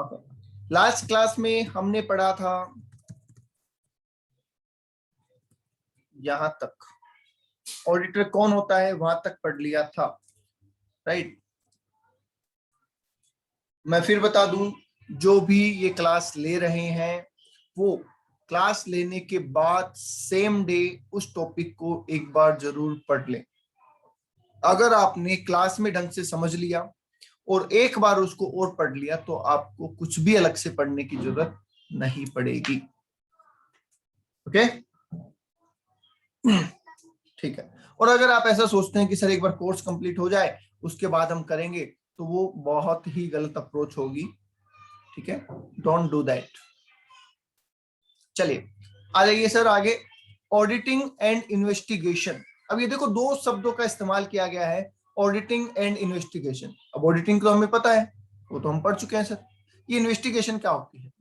Okay, last class में हमने पढ़ा था यहां तक, ऑडिटर कौन होता है वहां तक पढ़ लिया था, राइट। मैं फिर बता दूं, जो भी ये क्लास ले रहे हैं वो क्लास लेने के बाद सेम डे उस टॉपिक को एक बार जरूर पढ़ लें। अगर आपने क्लास में ढंग से समझ लिया और एक बार उसको और पढ़ लिया तो आपको कुछ भी अलग से पढ़ने की जरूरत नहीं पड़ेगी। ओके, ठीक है। और अगर आप ऐसा सोचते हैं कि सर एक बार कोर्स कंप्लीट हो जाए उसके बाद हम करेंगे, तो वो बहुत ही गलत अप्रोच होगी। ठीक है, डोंट डू दैट। चलिए आ जाइए सर आगे, ऑडिटिंग एंड इन्वेस्टिगेशन। अब ये देखो, दो शब्दों का इस्तेमाल किया गया है, ऑडिटिंग एंड इन्वेस्टिगेशन। अब ऑडिटिंग तो हमें पता है, वो तो हम पढ़ चुके हैं सर। ये इन्वेस्टिगेशन क्या होती है?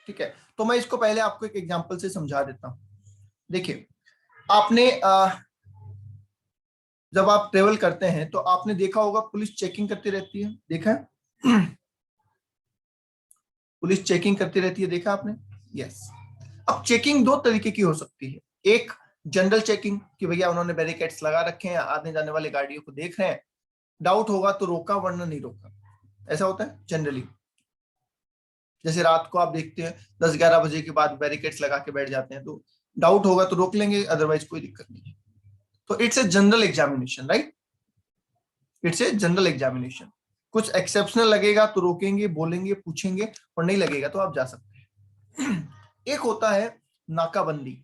ठीक है, तो मैं इसको पहले आपको एक एग्जांपल से समझा देता हूं। देखिए, आपने जब आप ट्रेवल करते हैं तो आपने देखा होगा पुलिस चेकिंग करती रहती है, देखा है? पुलिस चेकिंग करती रहती है, देखा आपने? यस। अब चेकिंग दो तरीके की हो सकती है। एक जनरल चेकिंग कि भैया उन्होंने बैरिकेड्स लगा रखे हैं, आने जाने वाली गाड़ियों को देख रहे हैं, डाउट होगा तो रोका वरना नहीं रोका, ऐसा होता है जनरली। जैसे रात को आप देखते हैं 10-11 बजे के बाद बैरिकेड्स लगा के बैठ जाते हैं, तो डाउट होगा तो रोक लेंगे, अदरवाइज कोई दिक्कत नहीं है। तो it's a general examination, right. It's a general examination. कुछ एक्सेप्शनल लगेगा तो रोकेंगे, बोलेंगे, पूछेंगे, और नहीं लगेगा तो आप जा सकते हैं। एक होता है नाकाबंदी,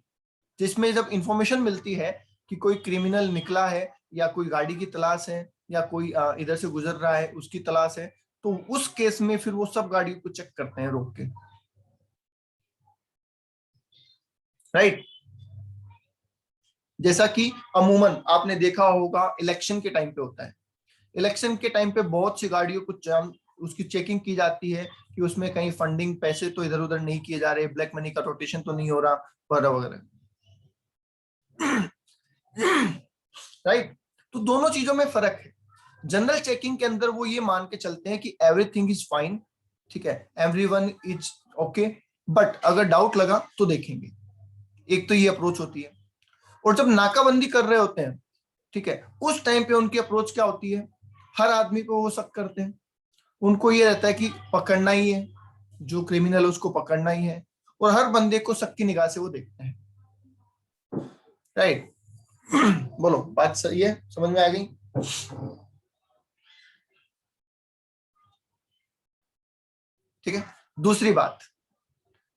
जिसमें जब इंफॉर्मेशन मिलती है कि कोई क्रिमिनल निकला है या कोई गाड़ी की तलाश है या कोई इधर से गुजर रहा है उसकी तलाश है, तो उस केस में फिर वो सब गाड़ियों को चेक करते हैं रोक के, राइट। जैसा कि अमूमन आपने देखा होगा इलेक्शन के टाइम पे होता है। इलेक्शन के टाइम पे बहुत सी गाड़ियों को उसकी चेकिंग की जाती है कि उसमें कहीं फंडिंग, पैसे तो इधर उधर नहीं किए जा रहे, ब्लैक मनी का रोटेशन तो नहीं हो रहा, वगैरह वगैरह, राइट। तो दोनों चीजों में फर्क है। जनरल चेकिंग के अंदर वो ये मान के चलते हैं कि एवरीथिंग इज फाइन, ठीक है, एवरीवन इज ओके, बट अगर डाउट लगा तो देखेंगे। एक तो ये अप्रोच होती है। और जब नाकाबंदी कर रहे होते हैं, ठीक है, उस टाइम पे उनकी अप्रोच क्या होती है? हर आदमी को वो शक करते हैं। उनको ये रहता है कि पकड़ना ही है, जो क्रिमिनल है उसको पकड़ना ही है, और हर बंदे को शक की निगाह से वो देखते हैं, राइट। बोलो, बात सही है, समझ में आ गई? ठीक है। दूसरी बात,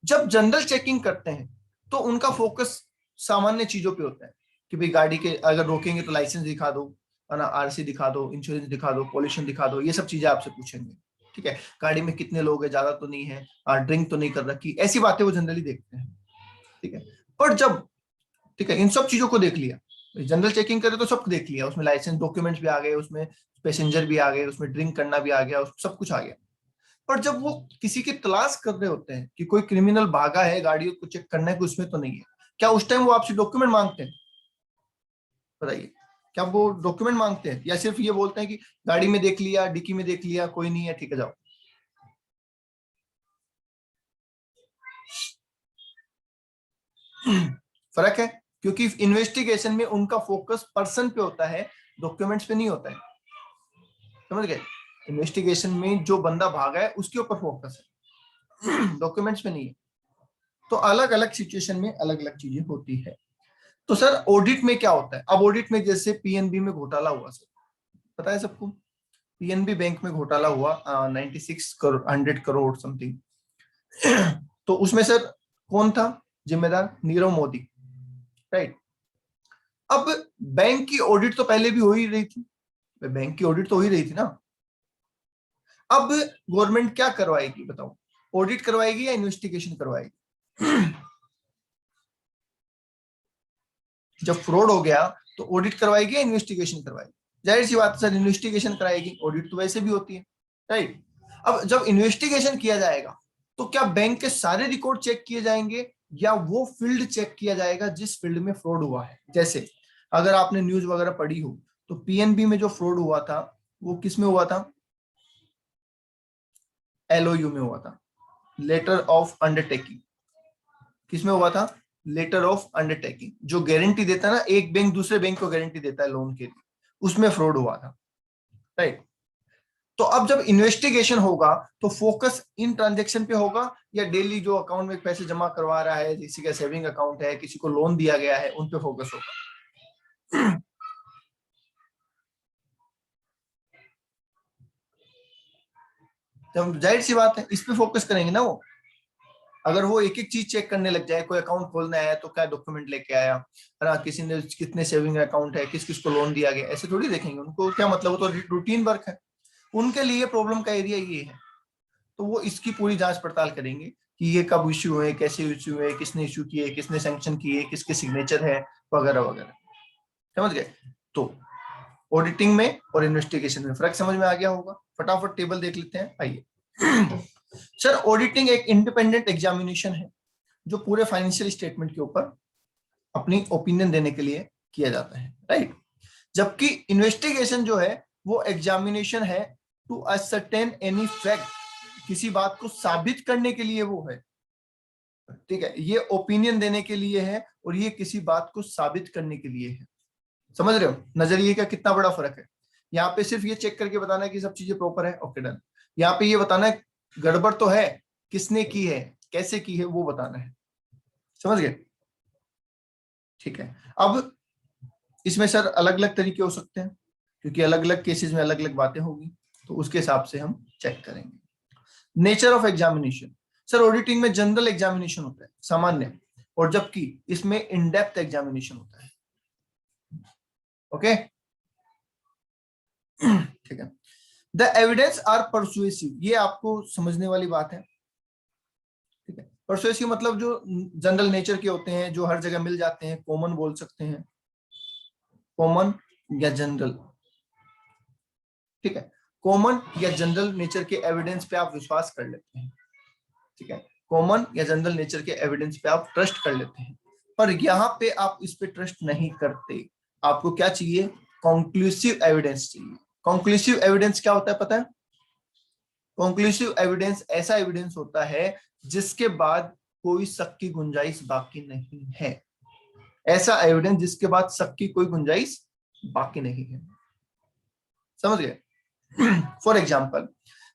जब जनरल चेकिंग करते हैं तो उनका फोकस सामान्य चीजों पे होता है कि भाई गाड़ी के अगर रोकेंगे तो लाइसेंस दिखा दो, है ना, आरसी दिखा दो, इंश्योरेंस दिखा दो, पॉल्यूशन दिखा दो, ये सब चीजें आपसे पूछेंगे। ठीक है, गाड़ी में कितने लोग हैं, ज्यादा तो नहीं है, ड्रिंक तो नहीं कर रखी, ऐसी बातें वो जनरली देखते हैं। ठीक है, पर जब, ठीक है, इन सब चीजों को देख लिया, जनरल चेकिंग करे तो सब देख लिया, उसमें लाइसेंस डॉक्यूमेंट्स भी आ गए, उसमें पैसेंजर भी आ गए, उसमें ड्रिंक करना भी आ गया, सब कुछ आ गया। पर जब वो किसी की तलाश कर रहे होते हैं कि कोई क्रिमिनल भागा है, गाड़ियों को चेक करना है कि उसमें तो नहीं है, क्या उस टाइम वो आपसे डॉक्यूमेंट मांगते हैं? बताइए, क्या वो डॉक्यूमेंट मांगते हैं या सिर्फ ये बोलते हैं कि गाड़ी में देख लिया, डिक्की में देख लिया, कोई नहीं है, ठीक है जाओ? फर्क है, क्योंकि इन्वेस्टिगेशन में उनका फोकस पर्सन पे होता है, डॉक्यूमेंट्स पे नहीं होता है। समझ गए? इन्वेस्टिगेशन में जो बंदा भागा है उसके ऊपर फोकस है, डॉक्यूमेंट्स पे नहीं है। तो अलग अलग सिचुएशन में अलग अलग चीजें होती है। तो सर ऑडिट में क्या होता है? अब ऑडिट में जैसे पीएनबी में घोटाला हुआ सर, पता है सबको? पीएनबी बैंक में घोटाला हुआ 96 करोड़, 100 करोड़ समथिंग। तो उसमें सर कौन था जिम्मेदार? नीरव मोदी, राइट। अब बैंक की ऑडिट तो पहले भी हो ही रही थी, बैंक की ऑडिट तो हो ही रही थी ना। अब गवर्नमेंट क्या करवाएगी बताओ? ऑडिट करवाएगी या इन्वेस्टिगेशन करवाएगी? जब फ्रॉड हो गया तो ऑडिट करवाएगी या इन्वेस्टिगेशन करवाएगी? जाहिर सी बात है सर, इन्वेस्टिगेशन कराएगी, ऑडिट तो वैसे भी होती है, राइट। अब जब इन्वेस्टिगेशन किया जाएगा तो क्या बैंक के सारे रिकॉर्ड चेक किए जाएंगे या वो फील्ड चेक किया जाएगा जिस फील्ड में फ्रॉड हुआ है? जैसे अगर आपने न्यूज वगैरह पढ़ी हो तो पीएनबी में जो फ्रॉड हुआ था वो किस में हुआ था? LOU में हुआ था, लेटर ऑफ अंडरटेकिंग। किसमें हुआ था? Letter of undertaking. जो गारंटी देता है ना, एक बैंक दूसरे बैंक को गारंटी देता है लोन के लिए, उसमें फ्रॉड हुआ था, राइट। तो अब जब इन्वेस्टिगेशन होगा तो फोकस इन ट्रांजेक्शन पे होगा या डेली जो अकाउंट में पैसे जमा करवा रहा है, किसी का सेविंग अकाउंट है, किसी को लोन दिया गया है, उन पे फोकस होगा। तो जाहिर सी बात है इस पे फोकस करेंगे ना वो। अगर वो एक एक चीज चेक करने लग जाए, कोई अकाउंट खोलना है तो क्या डॉक्यूमेंट लेके आया, है ना, किसी ने कितने सेविंग अकाउंट है, किस किस को लोन दिया गया, ऐसे थोड़ी देखेंगे। उनको क्या मतलब, वो तो रूटीन वर्क है, उनके लिए प्रॉब्लम का एरिया ये है। तो वो इसकी पूरी जांच पड़ताल करेंगे कि ये कब इश्यू हुए, कैसे इश्यू हुए, किसने इश्यू किए, किसने सैंक्शन किए, किसके सिग्नेचर है, वगैरह वगैरह। समझ गए? तो ऑडिटिंग में और इन्वेस्टिगेशन में फर्क समझ में आ गया होगा। फटाफट टेबल देख लेते हैं, आइए। सर, ऑडिटिंग एक इंडिपेंडेंट एग्जामिनेशन है जो पूरे फाइनेंशियल स्टेटमेंट के ऊपर अपनी ओपिनियन देने के लिए किया जाता है, राइट। जबकि इन्वेस्टिगेशन जो है वो एग्जामिनेशन है टू असर्टेन एनी फैक्ट, किसी बात को साबित करने के लिए वो है, ठीक है। ये ओपिनियन देने के लिए है और ये किसी बात को साबित करने के लिए है। समझ रहे हो नजरिए का कितना बड़ा फर्क है? यहाँ पे सिर्फ ये चेक करके बताना है कि सब चीजें प्रॉपर है, ओके डन। यहाँ पे ये बताना है गड़बड़ तो है, किसने की है, कैसे की है, वो बताना है। समझ गए? ठीक है। अब इसमें सर अलग अलग तरीके हो सकते हैं, क्योंकि अलग अलग केसेस में अलग अलग बातें होगी, तो उसके हिसाब से हम चेक करेंगे। Nature of examination, sir auditing में जनरल एग्जामिनेशन होता है, सामान्य, और जबकि इसमें इन डेप्थ एग्जामिनेशन होता है। ओके, ठीक है। द एविडेंस आर परसुएसिव, ये आपको समझने वाली बात है, ठीक है। परसुएसिव मतलब जो जनरल नेचर के होते हैं, जो हर जगह मिल जाते हैं, कॉमन बोल सकते हैं, कॉमन या जनरल, ठीक है। कॉमन या जनरल नेचर के एविडेंस पे आप विश्वास कर लेते हैं, ठीक है। कॉमन या जनरल नेचर के एविडेंस पे आप ट्रस्ट कर लेते हैं, पर यहाँ पे आप इस पे ट्रस्ट नहीं करते। आपको क्या चाहिए? कॉन्क्लूसिव एविडेंस चाहिए। कॉन्क्लूसिव एविडेंस क्या होता है पता है? कॉन्क्लूसिव एविडेंस ऐसा एविडेंस होता है जिसके बाद कोई शक की गुंजाइश बाकी नहीं है। ऐसा एविडेंस जिसके बाद शक की कोई गुंजाइश बाकी नहीं है। समझ गए? फॉर एग्जाम्पल,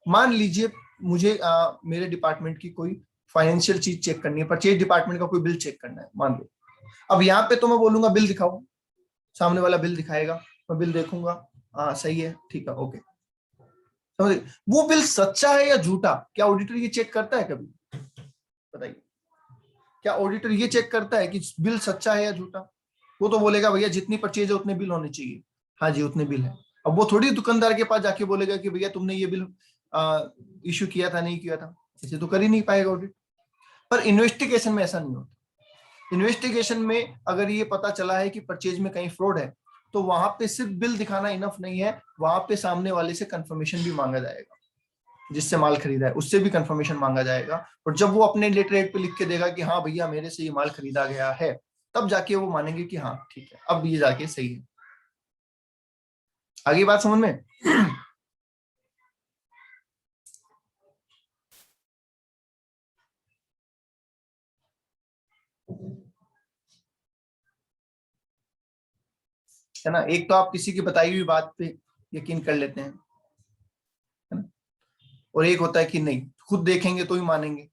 मान लीजिए मुझे मेरे डिपार्टमेंट की कोई फाइनेंशियल चीज चेक करनी है, परचेज डिपार्टमेंट का कोई बिल चेक करना है, मान लो। अब यहाँ पे तो मैं बोलूंगा बिल दिखाओ, सामने वाला बिल दिखाएगा, मैं बिल देखूंगा, हाँ सही है, ठीक है, ओके। समझ? वो बिल सच्चा है या झूठा, क्या ऑडिटर ये चेक करता है कभी? बताइए, क्या ऑडिटर ये चेक करता है कि बिल सच्चा है या झूठा? वो तो बोलेगा भैया जितनी परचेज है उतने बिल होने चाहिए, हाँ जी उतने बिल है। अब वो थोड़ी दुकानदार के पास जाके बोलेगा कि भैया तुमने ये बिल इश्यू किया था, नहीं किया था, इसे तो कर ही नहीं पाएगा ऑडिट। पर इन्वेस्टिगेशन में ऐसा नहीं होता। इन्वेस्टिगेशन में अगर ये पता चला है कि परचेज में कहीं फ्रॉड है, तो वहां पे सिर्फ बिल दिखाना इनफ नहीं है, वहां पे सामने वाले से कंफर्मेशन भी मांगा जाएगा, जिससे माल खरीदा है उससे भी कंफर्मेशन मांगा जाएगा। और जब वो अपने लेटर हेड पे लिख के देगा कि हाँ भैया मेरे से ये माल खरीदा गया है, तब जाके वो मानेंगे कि हाँ ठीक है, अब ये जाके सही है। आगे बात समझ में? है ना, एक तो आप किसी की बताई हुई बात पे यकीन कर लेते हैं, है ना, और एक होता है कि नहीं, खुद देखेंगे तो ही मानेंगे।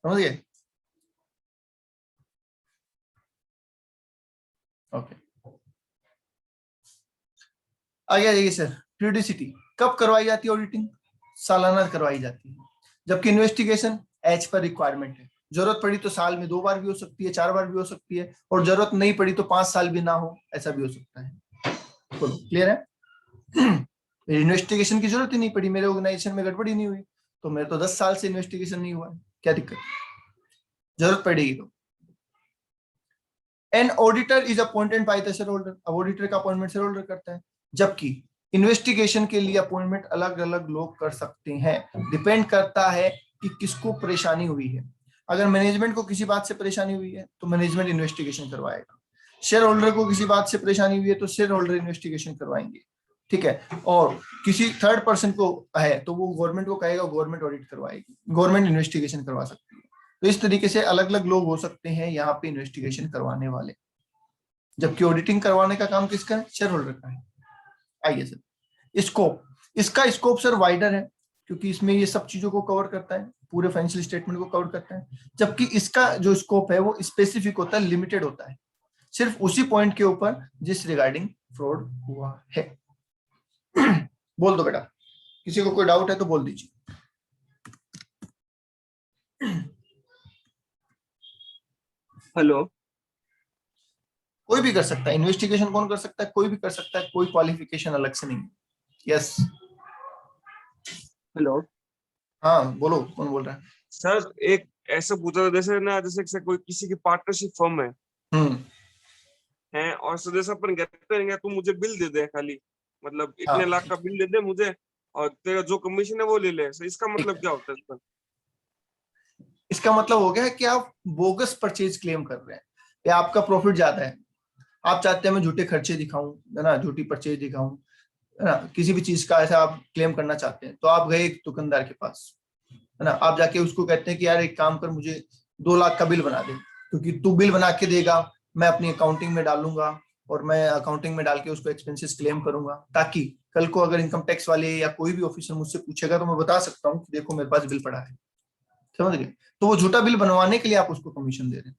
समझ गए? ओके, आगे आ जाइए सर। पीरियोडिसिटी, कब करवाई जाती है ऑडिटिंग? सालाना करवाई जाती है। जबकि इन्वेस्टिगेशन एज पर रिक्वायरमेंट है, जरूरत पड़ी तो साल में 2 बार भी हो सकती है, 4 बार भी हो सकती है, और जरूरत नहीं पड़ी तो 5 साल भी ना हो, ऐसा भी हो सकता है। बोलो, क्लियर है? इन्वेस्टिगेशन की जरूरत ही नहीं पड़ी, मेरे ऑर्गेनाइजेशन में गड़बड़ी नहीं हुई, तो मेरे तो 10 साल से इन्वेस्टिगेशन नहीं हुआ है, क्या दिक्कत? जरूरत पड़ेगी तो। An auditor is appointed by the share holder, अब ऑडिटर का अपॉइंटमेंट शेयर होल्डर करता है। जबकि इन्वेस्टिगेशन के लिए अपॉइंटमेंट अलग अलग लोग कर सकते हैं, डिपेंड करता है कि किसको परेशानी हुई है। अगर मैनेजमेंट को किसी बात से परेशानी हुई है तो मैनेजमेंट इन्वेस्टिगेशन करवाएगा, शेयर होल्डर को किसी बात से परेशानी हुई है तो शेयर होल्डर इन्वेस्टिगेशन करवाएंगे, ठीक है, और किसी थर्ड पर्सन को है तो वो गवर्नमेंट को कहेगा, गवर्नमेंट ऑडिट करवाएगी, गवर्नमेंट इन्वेस्टिगेशन करवा सकती है। तो इस तरीके से अलग अलग लोग हो सकते हैं यहाँ पे इन्वेस्टिगेशन करवाने वाले, जबकि ऑडिटिंग करवाने का काम किसका है? शेयर होल्डर का है। आइए सर, स्कोप, इसका स्कोप सर वाइडर है, क्योंकि इसमें ये सब चीजों को कवर करता है, पूरे फाइनेंशियल स्टेटमेंट को कवर करता है, जबकि इसका जो स्कोप है वो स्पेसिफिक होता है, लिमिटेड होता है, सिर्फ उसी पॉइंट के ऊपर जिस रिगार्डिंग फ्रॉड हुआ है। बोल दो बेटा, किसी को कोई डाउट है तो बोल दीजिए। हेलो, कोई भी कर सकता है इन्वेस्टिगेशन, कौन कर सकता है? कोई भी कर सकता है, कोई क्वालिफिकेशन अलग से नहीं। यस, हेलो हाँ बोलो, कौन बोल रहा है? सर, एक ऐसा पूछा था, जैसे ना, जैसे कोई किसी की पार्टनरशिप फर्म हम्म, है और सर जैसे अपन कहते हैं तू मुझे बिल दे दे खाली, मतलब इतने हाँ लाख का बिल दे दे मुझे और तेरा जो कमीशन है वो ले ले, सर इसका ठीक मतलब है, क्या होता है सर? इसका मतलब हो गया है कि आप बोगस परचेज क्लेम कर रहे हैं, या आपका प्रॉफिट ज्यादा है, आप चाहते हैं मैं झूठे खर्चे दिखाऊं, है ना, झूठी परचेज दिखाऊं, है ना, किसी भी चीज का ऐसा आप क्लेम करना चाहते हैं, तो आप गए एक दुकानदार के पास, है ना, आप जाके उसको कहते हैं कि यार एक काम कर, मुझे 2 लाख का बिल बना दे, क्योंकि तू बिल बना के देगा, मैं अपनी अकाउंटिंग में डालूंगा, और मैं अकाउंटिंग में डाल के उसको एक्सपेंसेस क्लेम करूंगा, ताकि कल को अगर इनकम टैक्स वाले या कोई भी ऑफिसर मुझसे पूछेगा तो मैं बता सकता हूँ कि देखो मेरे पास बिल पड़ा है। समझ गए? तो वो झूठा बिल बनवाने के लिए आप उसको कमीशन दे रहे हैं।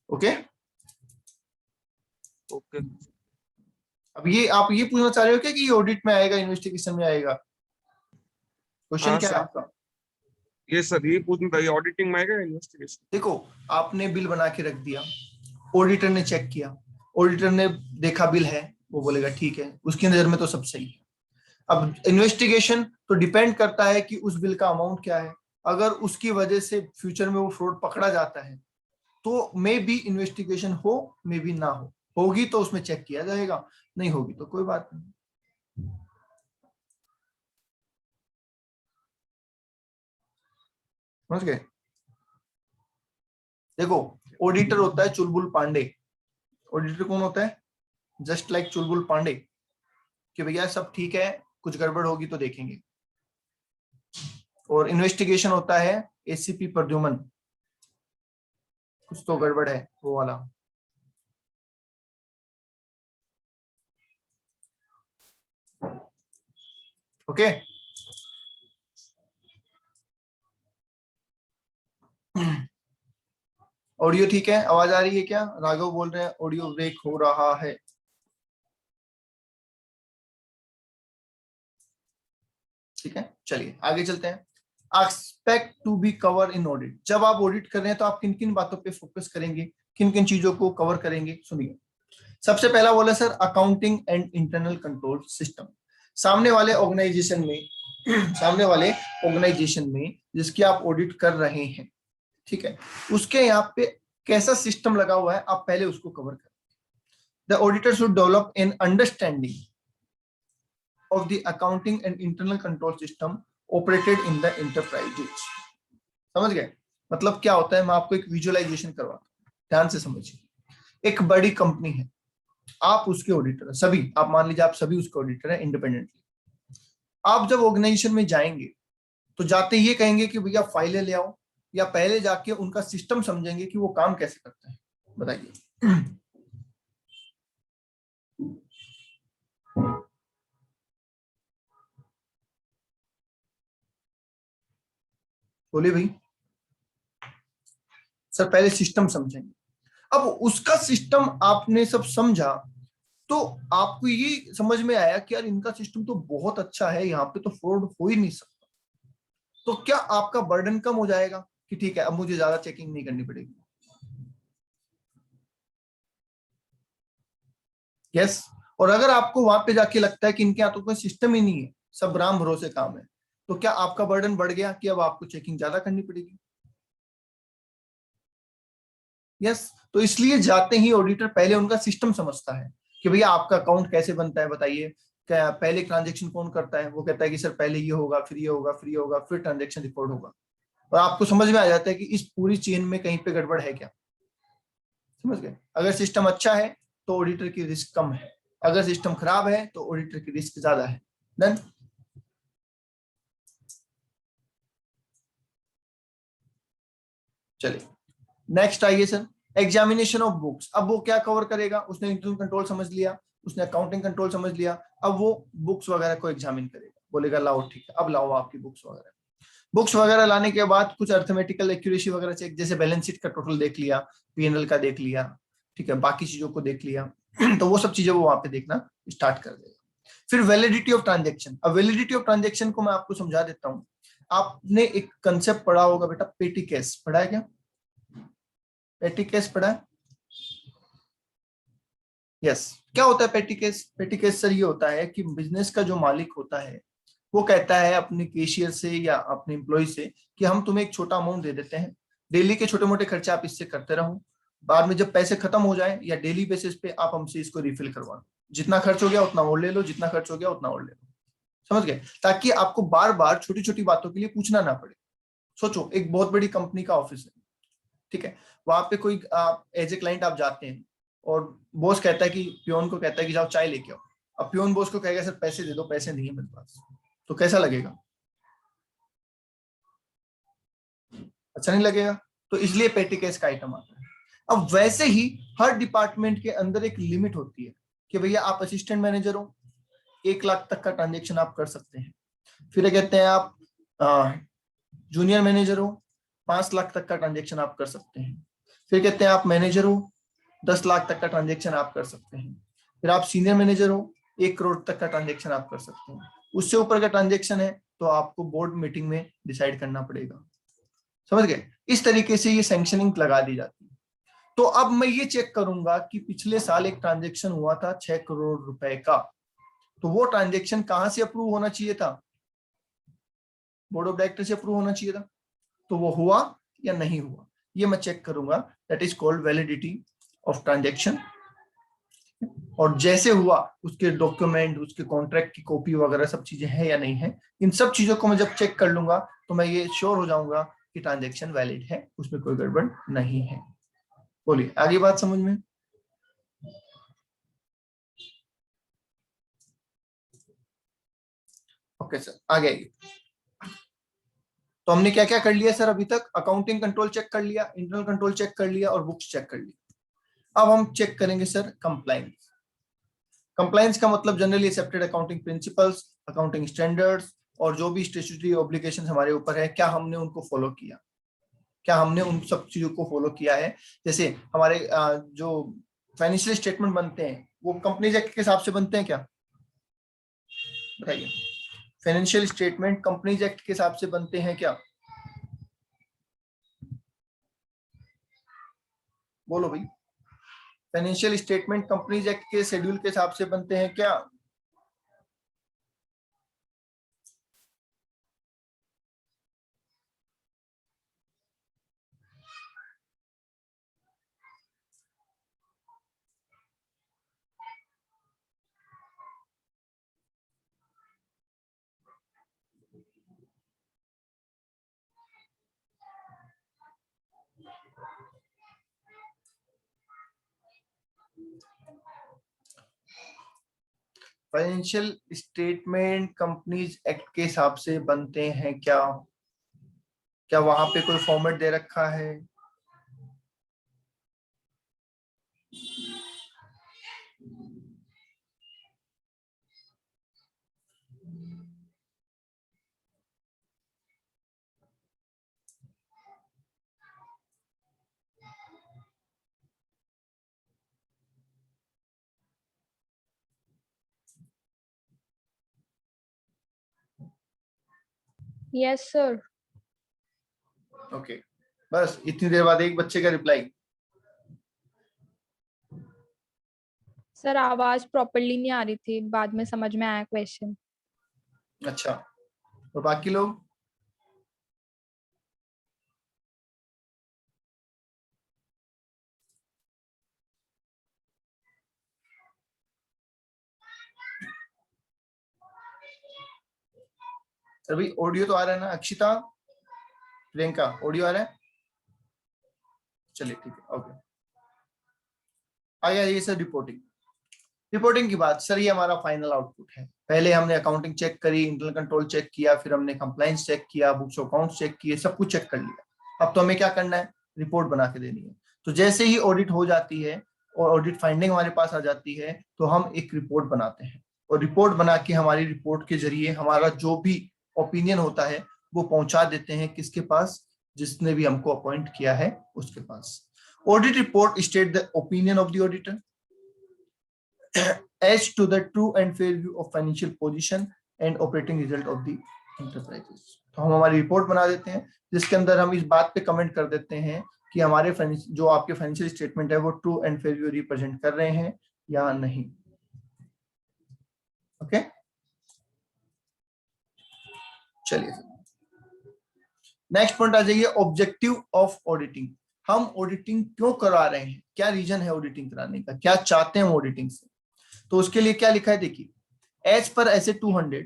Okay, okay. अब ये आप ये पूछना चाह रहे हो क्या कि ये ऑडिट में आएगा, इन्वेस्टिगेशन में आएगा? क्वेश्चन हाँ क्या है सर, आपका? ये सर ये पूछना था, ये ऑडिटिंग में आएगा इन्वेस्टिगेशन? देखो, आपने बिल बना के रख दिया, ऑडिटर ने चेक किया, ऑडिटर ने देखा बिल है, वो बोलेगा ठीक है, उसकी नजर में तो सब सही है। अब इन्वेस्टिगेशन तो डिपेंड करता है कि उस बिल का अमाउंट क्या है, अगर उसकी वजह से फ्यूचर में वो फ्रॉड पकड़ा जाता है तो मे बी इन्वेस्टिगेशन हो, मे बी ना हो, होगी तो उसमें चेक किया जाएगा, नहीं होगी तो कोई बात नहीं। समझ गए? देखो, ऑडिटर होता है चुलबुल पांडे। ऑडिटर कौन होता है? जस्ट लाइक चुलबुल पांडे, कि भैया सब ठीक है, कुछ गड़बड़ होगी तो देखेंगे। और इन्वेस्टिगेशन होता है एसीपी प्रद्युमन, कुछ तो गड़बड़ है वो वाला। ओके, ऑडियो ठीक है? आवाज आ रही है क्या? राघव बोल रहे हैं ऑडियो ब्रेक हो रहा है। ठीक है, चलिए आगे चलते हैं। Expect to be cover in audit, जब आप ऑडिट कर रहे हैं तो आप किन किन बातों पे फोकस करेंगे, किन किन चीजों को कवर करेंगे, सुनिए। सबसे पहला बोला sir, accounting and internal control system. सामने वाले ऑर्गेनाइजेशन में सामने वाले ऑर्गेनाइजेशन में जिसकी आप ऑडिट कर रहे हैं, ठीक है, उसके यहाँ पे कैसा सिस्टम लगा हुआ है, आप पहले उसको कवर करें। The auditor should develop an understanding of the accounting and internal control system operated in the enterprises। समझ गए? मतलब क्या होता है, मैं आपको एक विजुअलाइजेशन करवाता हूँ, ध्यान से समझिए। एक बड़ी कंपनी है, आप उसके ऑडिटर हैं, सभी आप मान लीजिए आप सभी उसके ऑडिटर हैं इंडिपेंडेंटली। आप जब ऑर्गेनाइजेशन में जाएंगे तो जाते ये कहेंगे कि भैया फाइलें ले आओ, या पहले जाके उनका सिस्टम समझेंगे कि वो काम कैसे करते हैं? बताइए। बोलिए भाई। सर पहले सिस्टम समझेंगे, अब उसका सिस्टम आपने सब समझा तो आपको ये समझ में आया कि यार इनका सिस्टम तो बहुत अच्छा है, यहाँ पे तो फ्रॉड हो ही नहीं सकता, तो क्या आपका बर्डन कम हो जाएगा कि ठीक है अब मुझे ज्यादा चेकिंग नहीं करनी पड़ेगी? यस। और अगर आपको वहां पे जाके लगता है कि इनके यहाँ तो कोई सिस्टम ही नहीं है, सब राम भरोसे काम है, तो क्या आपका बर्डन बढ़ गया कि अब आपको चेकिंग ज्यादा करनी पड़ेगी? यस। तो इसलिए जाते ही ऑडिटर पहले उनका सिस्टम समझता है कि भैया आपका अकाउंट कैसे बनता है, बताइए, क्या पहले ट्रांजेक्शन कौन करता है, वो कहता है कि सर पहले ये होगा, फिर ये होगा, फिर ये होगा, फिर ट्रांजेक्शन रिकॉर्ड होगा। और आपको समझ में आ जाता है कि इस पूरी चेन में कहीं पे गड़बड़ है क्या। समझ गए। अगर सिस्टम अच्छा है तो ऑडिटर की रिस्क कम है, अगर सिस्टम खराब है तो ऑडिटर की रिस्क ज्यादा है। डन। चलिए नेक्स्ट आइए सर, एग्जामिनेशन ऑफ बुक्स। अब वो क्या कवर करेगा, उसने इंटरनल कंट्रोल समझ लिया, उसने अकाउंटिंग कंट्रोल समझ लिया, अब वो बुक्स वगैरह को एग्जामिन करेगा, बोलेगा लाओ ठीक है अब लाओ आपकी बुक्स वगैरह। बुक्स वगैरह लाने के बाद कुछ अर्थमेटिकल एक्यूरेसी वगैरह चेक, जैसे बैलेंस शीट का टोटल देख लिया, पीएनएल का देख लिया, ठीक है, बाकी चीजों को देख लिया तो वो सब चीजें वो वहां पे देखना स्टार्ट कर देगा। फिर वैलिडिटी ऑफ ट्रांजेक्शन। अब वैलिडिटी ऑफ ट्रांजेक्शन को मैं आपको समझा देता हूँ। आपने एक कंसेप्ट पढ़ा होगा बेटा, पेटी केस पढ़ा है क्या? पेटी केस पढ़ा है? यस। क्या होता है पेटी केस? पेटी केस सर ये होता है कि बिजनेस का जो मालिक होता है वो कहता है अपने केशियर से या अपने एम्प्लॉय से कि हम तुम्हें एक छोटा अमाउंट दे देते हैं, डेली के छोटे मोटे खर्चे आप इससे करते रहो, बाद में जब पैसे खत्म हो जाए या डेली बेसिस पे आप हमसे इसको रिफिल करवा, जितना खर्च हो गया उतना और ले लो, जितना खर्च हो गया उतना और ले लो। समझ गए? ताकि आपको बार बार छोटी छोटी बातों के लिए पूछना ना पड़े। सोचो एक बहुत बड़ी कंपनी का ऑफिस है, ठीक है, वहां पे कोई एज ए क्लाइंट आप जाते हैं और बॉस कहता है कि पियोन को कहता है कि जाओ चाय लेके आओ। अब पियोन बॉस को कहेगा सर पैसे दे दो, पैसे नहीं है मेरे पास, तो कैसा लगेगा? अच्छा नहीं लगेगा। तो इसलिए पेटी केस का आइटम आता है। अब वैसे ही हर डिपार्टमेंट के अंदर एक लिमिट होती है कि भैया आप असिस्टेंट मैनेजर हो, 1 लाख तक का ट्रांजेक्शन आप कर सकते हैं। फिर कहते हैं आप जूनियर मैनेजर हो, 5 लाख तक का ट्रांजेक्शन आप कर सकते हैं। फिर कहते हैं आप मैनेजर हो, 10 लाख तक का ट्रांजेक्शन आप कर सकते हैं। फिर आप सीनियर मैनेजर हो, 1 करोड़ तक का ट्रांजेक्शन आप कर सकते हैं। उससे ऊपर का ट्रांजेक्शन है तो आपको बोर्ड मीटिंग में डिसाइड करना पड़ेगा। समझ गए? इस तरीके से ये सैंक्शनिंग लगा दी जाती है। तो अब मैं ये चेक करूंगा कि पिछले साल एक ट्रांजेक्शन हुआ था 6 करोड़ रुपए का, तो वो ट्रांजेक्शन कहां से अप्रूव होना चाहिए था? बोर्ड ऑफ डायरेक्टर से अप्रूव होना चाहिए था। तो वो हुआ या नहीं हुआ, ये मैं चेक करूंगा। That is called validity of transaction. और जैसे हुआ उसके डॉक्यूमेंट, उसके कॉन्ट्रैक्ट की कॉपी वगैरह सब चीजें हैं या नहीं है, इन सब चीजों को मैं जब चेक कर लूंगा तो मैं ये श्योर हो जाऊंगा कि ट्रांजेक्शन वैलिड है, उसमें कोई गड़बड़ नहीं है। बोलिए आगे बात समझ में? ओके सर आगे आइए। तो हमने क्या क्या कर लिया सर अभी तक? अकाउंटिंग कंट्रोल चेक कर लिया, इंटरनल कंट्रोल चेक कर लिया और बुक्स चेक कर लिया। अब हम चेक करेंगे सर कंप्लायंस। कंप्लायंस का मतलब generally accepted accounting principles, accounting standards, और जो भी स्टैट्यूटरी ऑब्लिगेशंस हमारे ऊपर है क्या हमने उनको फॉलो किया, क्या हमने उन सब चीजों को फॉलो किया है। जैसे हमारे जो फाइनेंशियल स्टेटमेंट बनते हैं वो कंपनीज एक्ट के हिसाब से बनते हैं क्या? बताइए। फाइनेंशियल स्टेटमेंट कंपनीज एक्ट के हिसाब से बनते हैं क्या? बोलो भाई। फाइनेंशियल स्टेटमेंट कंपनीज एक्ट के शेड्यूल के हिसाब से बनते हैं क्या? फाइनेंशियल स्टेटमेंट कंपनीज एक्ट के हिसाब से बनते हैं क्या? क्या वहां पे कोई फॉर्मेट दे रखा है? Yes sir. ओके बस इतनी देर बाद एक बच्चे का रिप्लाई। सर आवाज प्रॉपरली नहीं आ रही थी, बाद में समझ में आया क्वेश्चन। अच्छा और बाकी लोग? सर भाई ऑडियो तो आ रहा है ना? अक्षिता प्रियंका ऑडियो आ रहा है? चलिए ठीक है, ओके। आया ये सर रिपोर्टिंग की बात। सर ये हमारा फाइनल आउटपुट है। पहले हमने अकाउंटिंग चेक करी, इंटरनल कंट्रोल चेक किया, फिर हमने कंप्लायंस चेक किया, बुक्स ऑफ अकाउंट्स चेक किए, सब कुछ चेक कर लिया। अब तो हमें क्या करना है, रिपोर्ट बना के देनी है। तो जैसे ही ऑडिट हो जाती है और ऑडिट फाइंडिंग हमारे पास आ जाती है तो हम एक रिपोर्ट बनाते हैं, और रिपोर्ट बना के हमारी रिपोर्ट के जरिए हमारा जो भी ओपिनियन होता है वो पहुंचा देते हैं किसके पास, जिसने भी हमको अपॉइंट किया है उसके पास। Audit report state the opinion of the auditor as to the true and fair view of financial position and operating result of the enterprises। तो हम हमारी रिपोर्ट बना देते हैं जिसके अंदर हम इस बात पे कमेंट कर देते हैं कि हमारे जो आपके फाइनेंशियल स्टेटमेंट है वो true and fair view represent कर रहे हैं या नहीं। ओके, चलिए नेक्स्ट पॉइंट आ जाइए, ऑब्जेक्टिव ऑफ ऑडिटिंग। हम ऑडिटिंग क्यों करा रहे हैं, क्या रीजन है ऑडिटिंग कराने का, क्या चाहते हैं ऑडिटिंग से। तो उसके लिए क्या लिखा है, देखिए, एज पर ऐसे 200।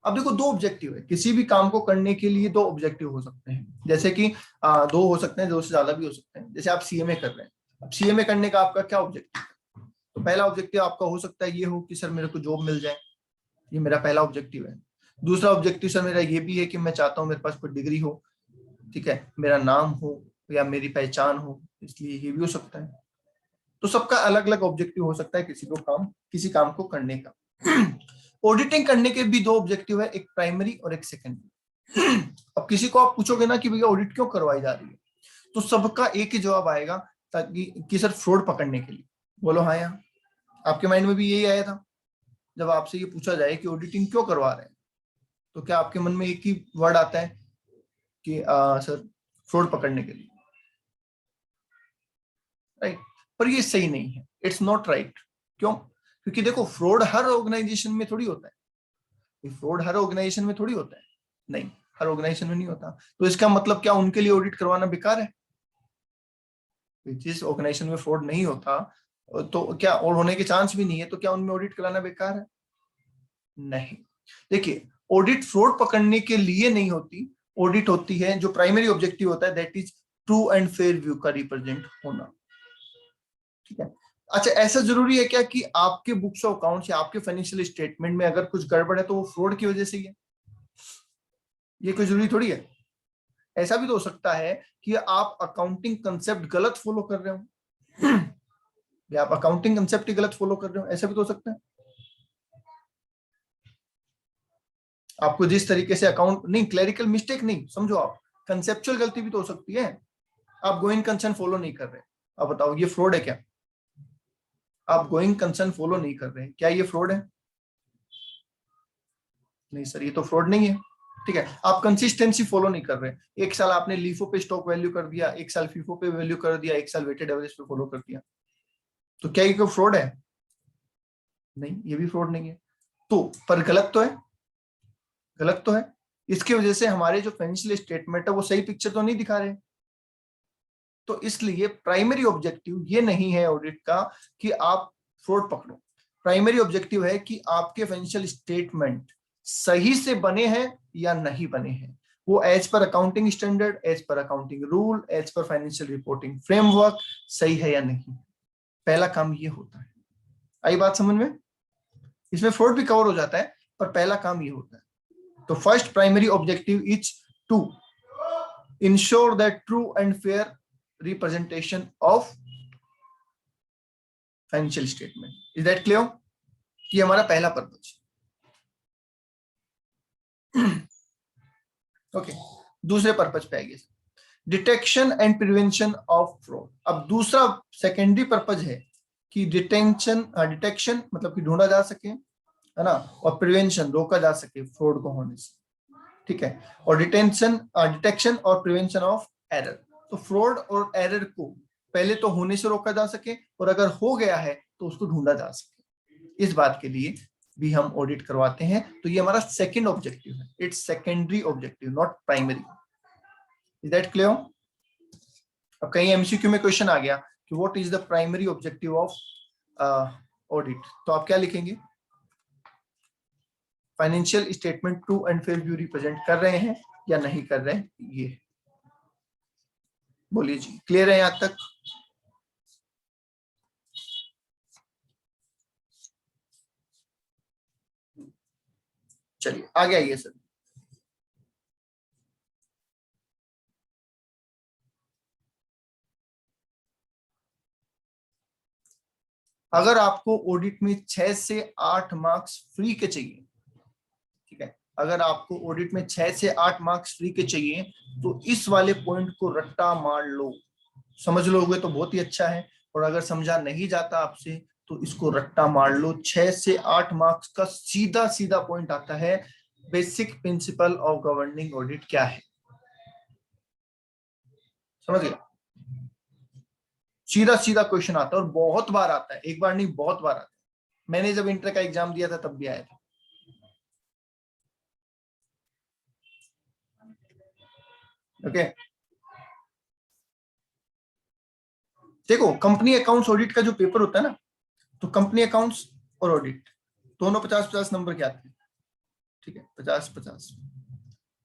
अब देखो दो ऑब्जेक्टिव है, किसी भी काम को करने के लिए दो ऑब्जेक्टिव हो सकते हैं, जैसे कि दो हो सकते हैं, दो से ज्यादा भी हो सकते हैं। जैसे आप सीएमए कर रहे हैं, अब सीएमए करने का आपका क्या ऑब्जेक्टिव है, तो पहला ऑब्जेक्टिव आपका हो सकता है ये हो कि सर मेरे को जॉब मिल जाए, ये मेरा पहला ऑब्जेक्टिव है। दूसरा ऑब्जेक्टिव सर मेरा ये भी है कि मैं चाहता हूँ मेरे पास कोई डिग्री हो, ठीक है, मेरा नाम हो या मेरी पहचान हो, इसलिए ये भी हो सकता है। तो सबका अलग अलग ऑब्जेक्टिव हो सकता है किसी काम को करने का। ऑडिटिंग करने के भी दो ऑब्जेक्टिव है, एक प्राइमरी और एक सेकेंडरी। अब किसी को आप पूछोगे ना कि भैया ऑडिट क्यों करवाई जा रही है, तो सबका एक ही जवाब आएगा, ताकि कि सर फ्रॉड पकड़ने के लिए। बोलो हाँ यार, आपके माइंड में भी यही आया था जब आपसे ये पूछा जाए कि ऑडिटिंग क्यों करवा रहे हैं, तो क्या आपके मन में एक ही वर्ड आता है कि सर फ्रॉड पकड़ने के लिए, राइट? पर ये सही नहीं है, इट्स नॉट राइट। क्यों? क्योंकि देखो फ्रॉड हर ऑर्गेनाइजेशन में थोड़ी होता है, फ्रॉड हर ऑर्गेनाइजेशन में थोड़ी होता है, नहीं, हर ऑर्गेनाइजेशन में नहीं होता। तो इसका मतलब क्या उनके लिए ऑडिट करवाना बेकार है? जिस ऑर्गेनाइजेशन में फ्रॉड नहीं होता तो क्या, और होने के चांस भी नहीं है, तो क्या उनमें ऑडिट कराना बेकार है? नहीं। देखिए, ऑडिट फ्रॉड पकड़ने के लिए नहीं होती, ऑडिट होती है, जो प्राइमरी ऑब्जेक्टिव होता है that is true and fair view का रिप्रेजेंट होना, ठीक है। अच्छा, ऐसा जरूरी है क्या कि आपके बुक्स ऑफ अकाउंट्स या आपके फाइनेंशियल स्टेटमेंट में अगर कुछ गड़बड़ है तो वो फ्रॉड की वजह से ही है? ये कोई जरूरी थोड़ी है। ऐसा भी तो हो सकता है कि आप अकाउंटिंग कंसेप्ट गलत फॉलो कर रहे हो, या आप अकाउंटिंग कंसेप्ट ही गलत फॉलो कर रहे हो, ऐसा भी तो हो सकता है। आपको जिस तरीके से अकाउंट, नहीं क्लरिकल मिस्टेक नहीं समझो, आप कंसेप्चुअल गलती भी तो हो सकती है। आप गोइंग कंसर्न फॉलो नहीं कर रहे, अब बताओ ये फ्रॉड है क्या? आप गोइंग कंसर्न फॉलो नहीं कर रहे हैं, क्या ये फ्रॉड है? नहीं सर, ये तो फ्रॉड नहीं है, ठीक है। आप कंसिस्टेंसी फॉलो नहीं कर रहे, एक साल आपने लीफो पे स्टॉक वैल्यू कर दिया, एक साल फीफो पे वैल्यू कर दिया, एक साल वेटेड एवरेज पे फॉलो कर दिया, तो क्या ये कोई फ्रॉड है? नहीं, ये भी फ्रॉड नहीं है। तो पर गलत तो है, गलत तो है। इसकी वजह से हमारे जो फाइनेंशियल स्टेटमेंट है वो सही पिक्चर तो नहीं दिखा रहे। तो इसलिए प्राइमरी ऑब्जेक्टिव ये नहीं है ऑडिट का कि आप फ्रॉड पकड़ो। प्राइमरी ऑब्जेक्टिव है कि आपके फाइनेंशियल स्टेटमेंट सही से बने हैं या नहीं बने हैं, वो as per accounting standard, as per accounting rule, as per financial reporting framework सही है या नहीं। पहला काम ये होता है। आई बात समझ में? इसमें फ्रॉड भी कवर हो जाता है, पर पहला काम ये होता है। तो first primary objective is to ensure that true and fair representation of financial statement. Is that clear? ये हमारा पहला पर्पज। ओके, दूसरे पर्पज पे आइए, detection and prevention of fraud. अब दूसरा सेकेंडरी पर्पज है कि डिटेक्शन मतलब कि ढूंढा जा सके, है ना, और प्रिवेंशन रोका जा सके फ्रॉड को होने से, ठीक है। और डिटेक्शन और प्रिवेंशन ऑफ एरर, तो फ्रॉड और एरर को पहले तो होने से रोका जा सके, और अगर हो गया है तो उसको ढूंढा जा सके। इस बात के लिए भी हम ऑडिट करवाते हैं। तो ये हमारा सेकंड ऑब्जेक्टिव है, it's secondary objective not primary. Is that clear? अब कहीं एमसीक्यू में क्वेश्चन आ गया कि what is the primary objective of audit, तो आप क्या लिखेंगे? Financial statement true and fair view represent कर रहे हैं या नहीं कर रहे हैं, ये बोलिए जी, क्लियर है यहां तक? चलिए आगे आइए सर। अगर आपको ऑडिट में 6 से 8 मार्क्स फ्री के चाहिए, ठीक है, अगर आपको ऑडिट में 6 से 8 मार्क्स फ्री के चाहिए तो इस वाले पॉइंट को रट्टा मार लो। समझ लोगे तो बहुत ही अच्छा है, और अगर समझा नहीं जाता आपसे तो इसको रट्टा मार लो। 6 से 8 मार्क्स का सीधा सीधा पॉइंट आता है, basic principle of governing audit क्या है। समझ गया? सीधा सीधा क्वेश्चन आता है और बहुत बार आता है, एक बार नहीं बहुत बार आता है। मैंने जब इंटर का एग्जाम दिया था तब भी आया था। ओके, देखो कंपनी अकाउंट्स ऑडिट का जो पेपर होता है ना, तो कंपनी अकाउंट्स और ऑडिट दोनों 50-50 नंबर के आते हैं, ठीक है, 50-50।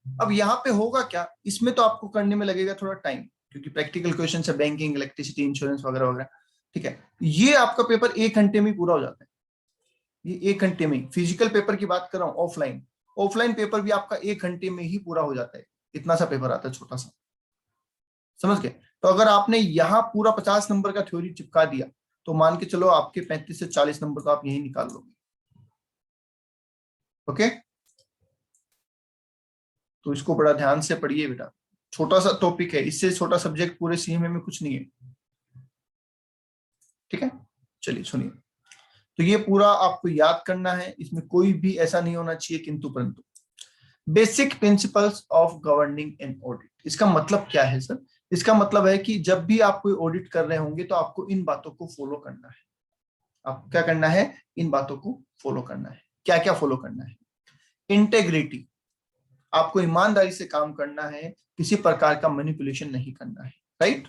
अब यहाँ पे होगा क्या, इसमें तो आपको करने में लगेगा थोड़ा टाइम, क्योंकि प्रैक्टिकल क्वेश्चन है, बैंकिंग, इलेक्ट्रिसिटी, इंश्योरेंस वगैरह वगैरह, ठीक है। ये आपका पेपर 1 घंटे में पूरा हो जाता है, ये 1 घंटे में। फिजिकल पेपर की बात कर रहा हूँ, ऑफलाइन, ऑफलाइन पेपर भी आपका 1 घंटे में ही पूरा हो जाता है। इतना सा पेपर आता है, छोटा सा, समझ गए? तो अगर आपने यहाँ पूरा 50 नंबर का थ्योरी चिपका दिया तो मान के चलो आपके 35 से 40 नंबर तो आप यही निकाल लोगे। ओके, तो इसको बड़ा ध्यान से पढ़िए बेटा, छोटा सा टॉपिक है, इससे छोटा सब्जेक्ट पूरे सीएमए में कुछ नहीं है, ठीक है। चलिए सुनिए, तो ये पूरा आपको याद करना है, इसमें कोई भी ऐसा नहीं होना चाहिए किंतु परंतु। Basic principles of governing an audit, इसका मतलब क्या है सर? इसका मतलब है कि जब भी आप कोई ऑडिट कर रहे होंगे तो आपको इन बातों को फॉलो करना है। आपको क्या करना है? इन बातों को फॉलो करना है। क्या क्या फॉलो करना है? इंटेग्रिटी, आपको ईमानदारी से काम करना है, किसी प्रकार का मैनिपुलेशन नहीं करना है, राइट।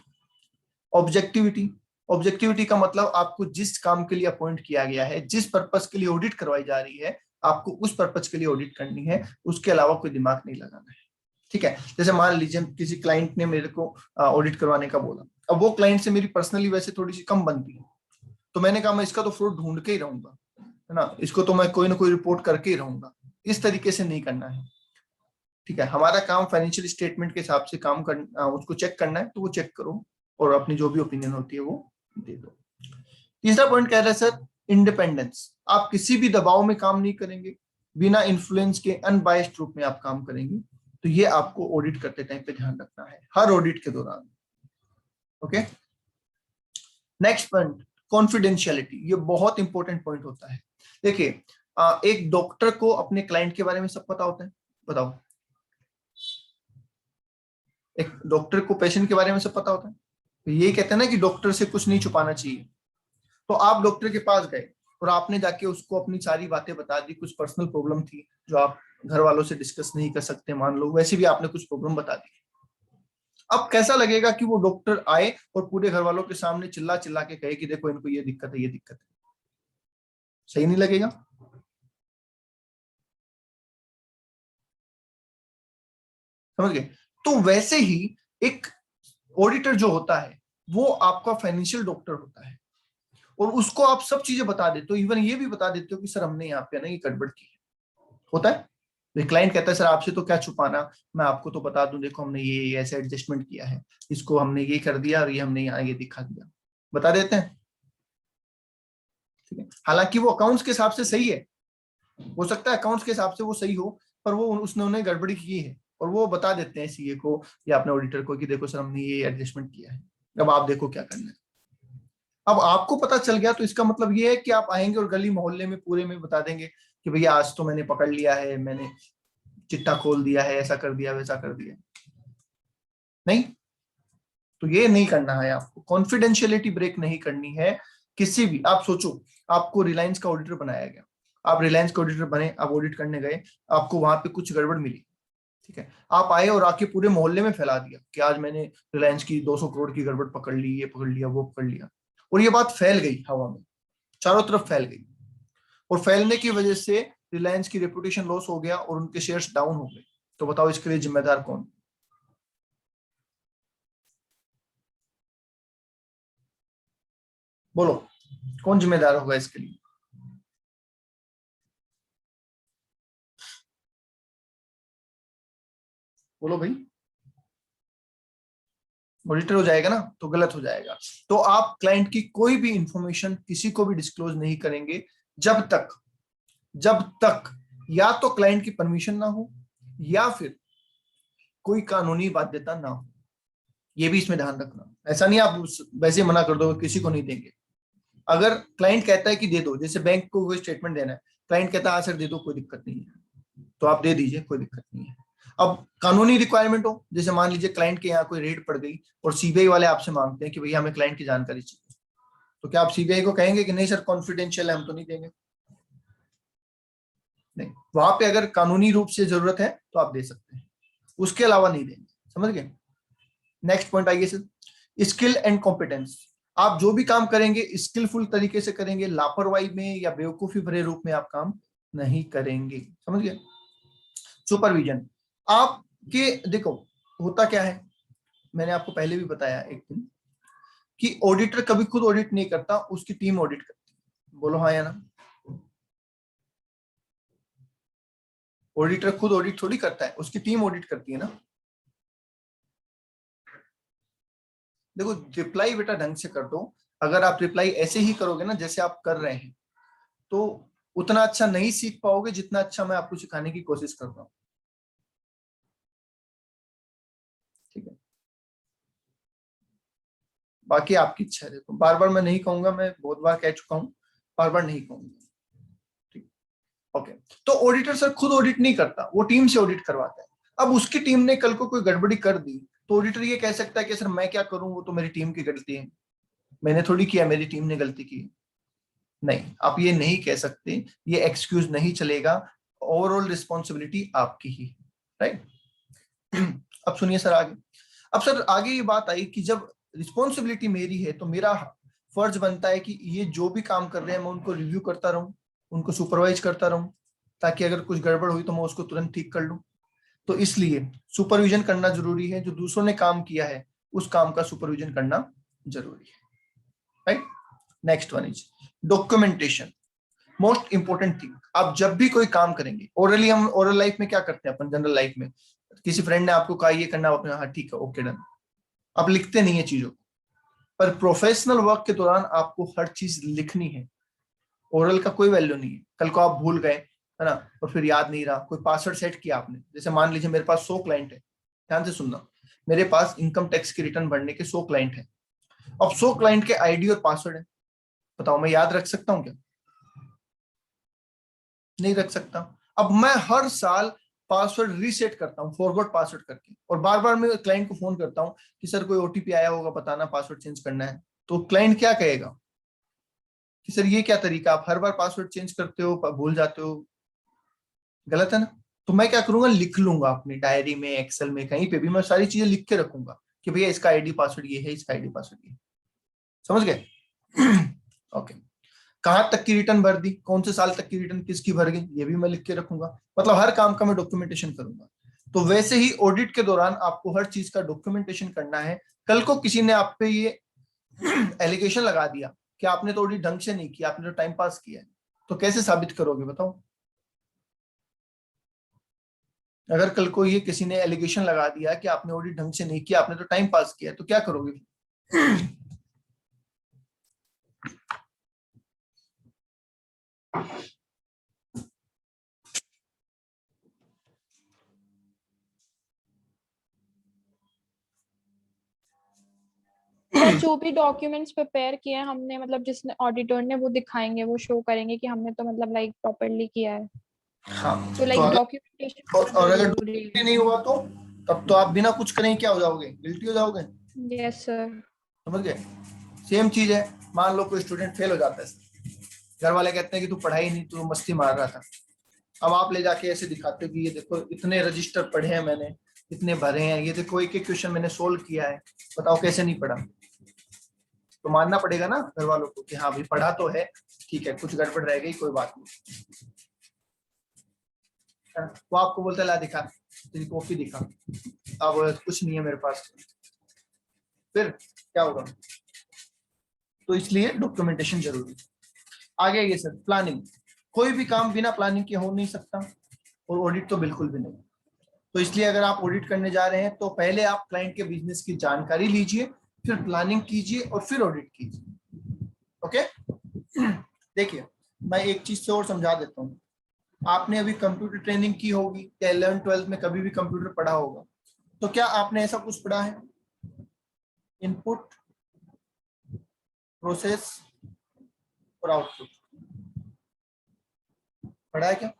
ऑब्जेक्टिविटी, ऑब्जेक्टिविटी का मतलब आपको जिस काम के लिए अपॉइंट किया गया है, जिस पर्पस के लिए ऑडिट करवाई जा रही है, आपको उस पर्पस के लिए ऑडिट करनी है, उसके अलावा कोई दिमाग नहीं लगाना है, ठीक है। जैसे मान लीजिए किसी क्लाइंट ने मेरे को ऑडिट करवाने का बोला, अब वो क्लाइंट से मेरी पर्सनली वैसे थोड़ी सी कम बनती है, तो मैंने कहा मैं इसका तो फ्रॉड ढूंढ के ही रहूंगा, है ना, इसको तो मैं कोई ना कोई रिपोर्ट करके ही रहूंगा। इस तरीके से नहीं करना है, ठीक है। हमारा काम फाइनेंशियल स्टेटमेंट के हिसाब से काम करना, उसको चेक करना है तो वो चेक करो और अपनी जो भी ओपिनियन होती है वो दे दो। तीसरा पॉइंट कह रहा है सर, इंडिपेंडेंस, आप किसी भी दबाव में काम नहीं करेंगे, बिना इन्फ्लुएंस के अनबायस्ड रूप में आप काम करेंगे। तो ये आपको ऑडिट करते टाइम पे ध्यान रखना है, हर ऑडिट के दौरान। ओके, नेक्स्ट पॉइंट, कॉन्फिडेंशियलिटी, ये बहुत इंपॉर्टेंट पॉइंट होता है। देखिए, एक डॉक्टर को अपने क्लाइंट के बारे में सब पता होता है, बताओ, एक डॉक्टर को पेशेंट के बारे में सब पता होता है, तो यही कहते हैं ना कि डॉक्टर से कुछ नहीं छुपाना चाहिए। तो आप डॉक्टर के पास गए और आपने जाके उसको अपनी सारी बातें बता दी, कुछ पर्सनल प्रॉब्लम थी जो आप घर वालों से डिस्कस नहीं कर सकते, मान लो वैसे भी आपने कुछ प्रॉब्लम बता दी। अब कैसा लगेगा कि वो डॉक्टर आए और पूरे घर वालों के सामने चिल्ला चिल्ला के कहे कि देखो इनको ये दिक्कत है, ये दिक्कत है? सही नहीं लगेगा। समझ गए? तो वैसे ही एक ऑडिटर जो होता है वो आपका फाइनेंशियल डॉक्टर होता है, और उसको आप सब चीजें बता देते हो, इवन ये भी बता देते हो कि सर हमने यहाँ पे ना ये गड़बड़ की है। होता है, क्लाइंट कहता है सर आपसे तो क्या छुपाना, मैं आपको तो बता दूं, देखो हमने ये ऐसे एडजस्टमेंट किया है, इसको हमने ये कर दिया और ये हमने यहाँ ये दिखा दिया, बता देते हैं, ठीक है। हालांकि वो अकाउंट्स के हिसाब से सही है, हो सकता है अकाउंट्स के हिसाब से वो सही हो, पर वो उसने गड़बड़ी की है और वो बता देते हैं सीए को या अपने ऑडिटर को कि देखो सर हमने ये एडजस्टमेंट किया है, अब आप देखो क्या करना है। अब आपको पता चल गया तो इसका मतलब ये है कि आप आएंगे और गली मोहल्ले में पूरे में बता देंगे कि भैया आज तो मैंने पकड़ लिया है, मैंने चिट्टा खोल दिया है, ऐसा कर दिया वैसा कर दिया। नहीं, तो ये नहीं करना है आपको, कॉन्फिडेंशियलिटी ब्रेक नहीं करनी है किसी भी। आप सोचो, आपको रिलायंस का ऑडिटर बनाया गया, आप रिलायंस का ऑडिटर बने, आप ऑडिट करने गए, आपको वहां पे कुछ गड़बड़ मिली, ठीक है, आप आए और आके पूरे मोहल्ले में फैला दिया कि आज मैंने रिलायंस की 200 करोड़ की गड़बड़ पकड़ ली, ये पकड़ लिया, वो पकड़ लिया, और ये बात फैल गई हवा में, चारों तरफ फैल गई, और फैलने की वजह से रिलायंस की रेपुटेशन लॉस हो गया और उनके शेयर्स डाउन हो गए। तो बताओ इसके लिए जिम्मेदार कौन? बोलो कौन जिम्मेदार होगा इसके लिए? बोलो भाई। ऑडिटर हो जाएगा ना, तो गलत हो जाएगा। तो आप क्लाइंट की कोई भी इंफॉर्मेशन किसी को भी डिस्क्लोज नहीं करेंगे जब तक या तो क्लाइंट की परमिशन ना हो या फिर कोई कानूनी बाध्यता ना हो। ये भी इसमें ध्यान रखना। ऐसा नहीं आप वैसे मना कर दो किसी को नहीं देंगे। अगर क्लाइंट कहता है कि दे दो, जैसे बैंक को कोई स्टेटमेंट देना है, क्लाइंट कहता है हाँ सर दे दो, कोई दिक्कत नहीं है, तो आप दे दीजिए, कोई दिक्कत नहीं है। अब कानूनी रिक्वायरमेंट हो, जैसे मान लीजिए क्लाइंट के यहाँ कोई रेड पड़ गई और सीबीआई वाले आपसे मांगते हैं कि भैया हमें क्लाइंट की जानकारी चाहिए, तो क्या आप सीबीआई को कहेंगे कि नहीं सर कॉन्फिडेंशियल है, हम तो नहीं देंगे? नहीं, वहां पे अगर कानूनी रूप से जरूरत है तो आप दे सकते हैं, उसके अलावा नहीं देंगे। समझ गए? नेक्स्ट पॉइंट आइए सर, स्किल एंड कॉम्पिटेंस। आप जो भी काम करेंगे स्किलफुल तरीके से करेंगे, लापरवाही में या बेवकूफी भरे रूप में आप काम नहीं करेंगे। समझ गए? सुपरविजन। आपके देखो होता क्या है, मैंने आपको पहले भी बताया एक दिन कि ऑडिटर कभी खुद ऑडिट नहीं करता, उसकी टीम ऑडिट करती है। बोलो हाँ या ना? ऑडिटर खुद ऑडिट थोड़ी करता है, उसकी टीम ऑडिट करती है ना। देखो रिप्लाई बेटा ढंग से कर दो। अगर आप रिप्लाई ऐसे ही करोगे ना जैसे आप कर रहे हैं, तो उतना अच्छा नहीं सीख पाओगे जितना अच्छा मैं आपको सिखाने की कोशिश कर रहा हूं। ठीक है, बाकी आपकी इच्छा है। देखो बार बार मैं नहीं कहूंगा, मैं बहुत बार कह चुका हूं, बार बार नहीं कहूंगा। ठीक, ओके। तो ऑडिटर सर खुद ऑडिट नहीं करता, वो टीम से ऑडिट करवाता है। अब उसकी टीम ने कल को कोई गड़बड़ी कर दी तो ऑडिटर ये कह सकता है कि सर मैं क्या करूं, वो तो मेरी टीम की गलती है, मैंने थोड़ी किया, मेरी टीम ने गलती की। नहीं, आप ये नहीं कह सकते, ये एक्सक्यूज नहीं चलेगा। ओवरऑल रिस्पॉन्सिबिलिटी आपकी ही, राइट? अब सुनिए सर आगे। अब सर आगे ये बात आई कि जब रिस्पॉन्सिबिलिटी मेरी है तो मेरा फर्ज बनता है कि ये जो भी काम कर रहे हैं मैं उनको रिव्यू करता रहूं, उनको सुपरवाइज करता रहूं, ताकि अगर कुछ गड़बड़ हुई तो मैं उसको तुरंत ठीक कर लूं। तो इसलिए सुपरविजन करना जरूरी है, जो दूसरों ने काम किया है उस काम का सुपरविजन करना जरूरी है, right? Next one is documentation, most important thing. आप जब भी कोई काम करेंगे, ओरली हम ओरल लाइफ में क्या करते हैं अपन, जनरल लाइफ में किसी फ्रेंड ने आपको कहा ये करना, अपने हाँ ठीक है ओके डन, आप लिखते नहीं है चीजों को। पर प्रोफेशनल वर्क के दौरान आपको हर चीज लिखनी है। ओरल का कोई वैल्यू नहीं है, कल को आप भूल गए है ना, और फिर याद नहीं रहा, कोई पासवर्ड सेट किया आपने, जैसे मान लीजिए मेरे पास 100 क्लाइंट है, ध्यान से सुनना, मेरे पास इनकम टैक्स की रिटर्न भरने के 100 क्लाइंट है। अब 100 क्लाइंट के आईडी और पासवर्ड है, बताओ मैं याद रख सकता हूँ क्या? नहीं रख सकता। अब मैं हर साल पासवर्ड रीसेट करता हूँ फॉरगॉट पासवर्ड करके, और बार बार मैं क्लाइंट को फोन करता हूँ कि सर कोई ओटीपी आया होगा बताना, पासवर्ड चेंज करना है। तो क्लाइंट क्या कहेगा कि सर ये क्या तरीका, आप हर बार पासवर्ड चेंज करते हो, भूल जाते हो, गलत है ना? तो मैं क्या करूंगा, लिख लूंगा अपनी डायरी में, एक्सेल में, कहीं पे भी मैं सारी चीजें लिख के रखूंगा कि भैया इसका आईडी पासवर्ड ये है, इसका आईडी पासवर्ड ये है। समझ गए? ओके। कहाँ तक की रिटर्न भर दी, कौन से साल तक की रिटर्न किसकी भर गई, ये भी मैं लिख के रखूंगा। मतलब हर काम का मैं डॉक्यूमेंटेशन करूंगा। तो वैसे ही ऑडिट के दौरान आपको हर चीज का डॉक्यूमेंटेशन करना है। कल को किसी ने आप पे ये एलिगेशन लगा दिया कि आपने तो ऑडिट ढंग से नहीं किया, आपने तो टाइम पास किया है, तो कैसे साबित करोगे बताओ? अगर कल को ये किसी ने एलिगेशन लगा दिया कि आपने ऑडिट ढंग से नहीं किया, आपने तो टाइम पास किया, तो क्या करोगे? सर जो भी डॉक्यूमेंट्स प्रिपेयर किए हैं हमने, मतलब जिसने ऑडिटर ने, वो दिखाएंगे, वो शो करेंगे कि हमने तो मतलब लाइक प्रॉपर्ली किया है। हाँ, तो तो लाइक अगर डॉक्यूमेंटेशन और अगर जरूरी document नहीं हुआ तो तब तो आप बिना कुछ करें क्या हो जाओगे, गिल्टी हो जाओगे। है। Yes sir. समझ गए? सेम चीज है, मान लो कोई स्टूडेंट फेल हो जाता है, घर वाले कहते हैं कि तू पढ़ाई नहीं, तू मस्ती मार रहा था। अब आप ले जाके ऐसे दिखाते हो कि ये देखो इतने रजिस्टर पढ़े हैं मैंने, इतने भरे हैं, ये देखो एक एक क्वेश्चन मैंने सोल्व किया है, बताओ कैसे नहीं पढ़ा? तो मानना पड़ेगा ना घर वालों को कि हाँ भाई पढ़ा तो है, ठीक है कुछ गड़बड़ रह गई कोई बात नहीं। वो आपको बोलता है ला दिखा, तेरी कॉपी दिखा, अब कुछ नहीं है मेरे पास, फिर क्या होगा? तो इसलिए डॉक्यूमेंटेशन जरूरी है। आगे ये सर प्लानिंग, कोई भी काम बिना प्लानिंग के हो नहीं सकता और ऑडिट तो बिल्कुल भी नहीं। तो इसलिए अगर आप ऑडिट करने जा रहे हैं तो पहले आप क्लाइंट के बिजनेस की जानकारी लीजिए, फिर प्लानिंग कीजिए और फिर ऑडिट कीजिए। ओके देखिए मैं एक चीज से और समझा देता हूँ। आपने अभी कंप्यूटर ट्रेनिंग की होगी या 11th-12th में कभी भी कंप्यूटर पढ़ा होगा, तो क्या आपने ऐसा कुछ पढ़ा है? इनपुट, प्रोसेस और आउटपुट पढ़ा है क्या?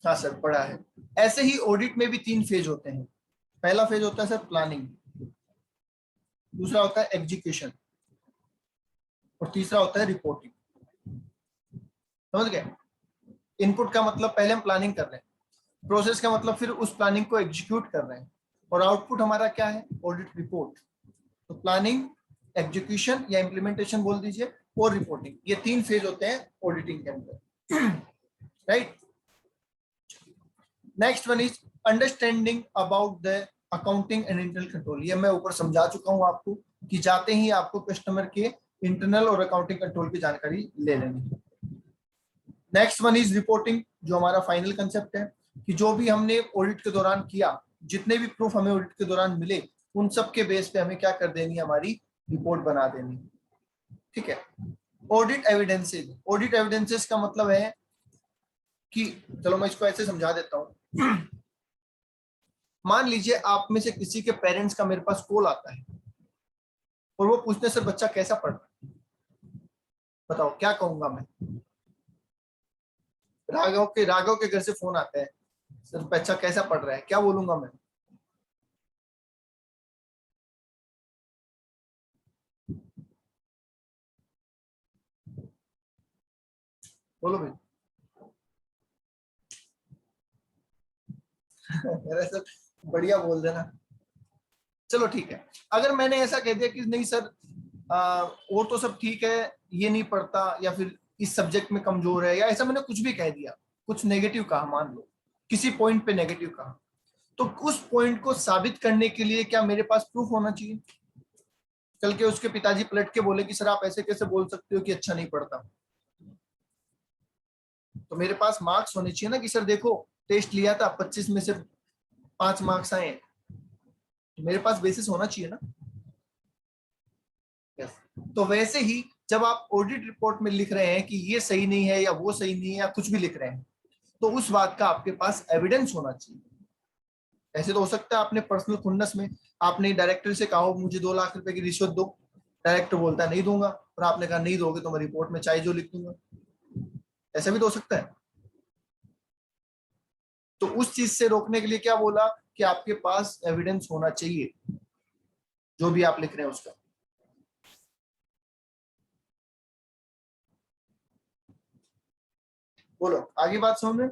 हाँ सर पढ़ा है। ऐसे ही ऑडिट में भी 3 फेज होते हैं। पहला फेज होता है सर प्लानिंग, दूसरा होता है एग्जीक्यूशन और तीसरा होता है रिपोर्टिंग। समझ गए? इनपुट का मतलब पहले हम प्लानिंग कर रहे हैं, प्रोसेस का मतलब फिर उस प्लानिंग को एग्जीक्यूट कर रहे हैं, और आउटपुट हमारा क्या है? Audit report. तो प्लानिंग, एग्जीक्यूशन या इम्प्लीमेंटेशन बोल दीजिए और रिपोर्टिंग, ये 3 फेज होते हैं ऑडिटिंग के अंदर। Right. Next one is understanding about the accounting and internal control. ये मैं ऊपर समझा चुका हूं आपको कि जाते ही आपको कस्टमर के इंटरनल और अकाउंटिंग कंट्रोल की जानकारी ले लेनी है। नेक्स्ट वन इज रिपोर्टिंग, जो हमारा फाइनल कंसेप्ट है कि जो भी हमने ऑडिट के दौरान किया, जितने भी प्रूफ हमें ऑडिट के दौरान मिले, उन सब के बेस पे हमें क्या कर देनी है? हमारी रिपोर्ट बना देनी। ठीक है। ऑडिट एविडेंसेस, ऑडिट एविडेंसेस का मतलब है कि चलो मैं इसको ऐसे समझा देता हूँ। मान लीजिए आप में से किसी के पेरेंट्स का मेरे पास कॉल आता है और वो पूछते हैं सर बच्चा कैसा पढ़ रहा है, बताओ क्या कहूंगा मैं? राघव के घर से फोन आता है, सर बच्चा कैसा पढ़ रहा है, क्या बोलूंगा मैं? बोलो भाई। अरे सर बढ़िया बोल देना। चलो ठीक है। अगर मैंने ऐसा कह दिया कि नहीं सर और तो सब ठीक है, ये नहीं पढ़ता या फिर इस सब्जेक्ट में कमजोर है, या ऐसा मैंने कुछ भी कह दिया, कुछ नेगेटिव कहा, मान लो किसी पॉइंट पे नेगेटिव कहा, तो उस पॉइंट को साबित करने के लिए क्या मेरे पास प्रूफ होना चाहिए? कल के उसके पिताजी पलट के बोले कि सर आप ऐसे कैसे बोल सकते हो कि अच्छा नहीं पढ़ता, तो मेरे पास मार्क्स होने चाहिए ना कि सर देखो टेस्ट लिया था 25 में से 5 मार्क्स आए, तो मेरे पास बेसिस होना चाहिए ना। yes. तो वैसे ही जब आप ऑडिट रिपोर्ट में लिख रहे हैं कि ये सही नहीं है या वो सही नहीं है या कुछ भी लिख रहे हैं, तो उस बात का आपके पास एविडेंस होना चाहिए। ऐसे तो हो सकता है आपने पर्सनल खुन्नस में आपने डायरेक्टर से कहा मुझे 2 लाख रुपए की रिश्वत दो, डायरेक्टर बोलता है नहीं दूंगा, और आपने कहा नहीं दोगे तो मैं रिपोर्ट में चाहे जो लिख दूंगा। ऐसा भी तो हो सकता है। तो उस चीज से रोकने के लिए क्या बोला कि आपके पास एविडेंस होना चाहिए जो भी आप लिख रहे हैं उसका। बोलो आगे बात समझ में?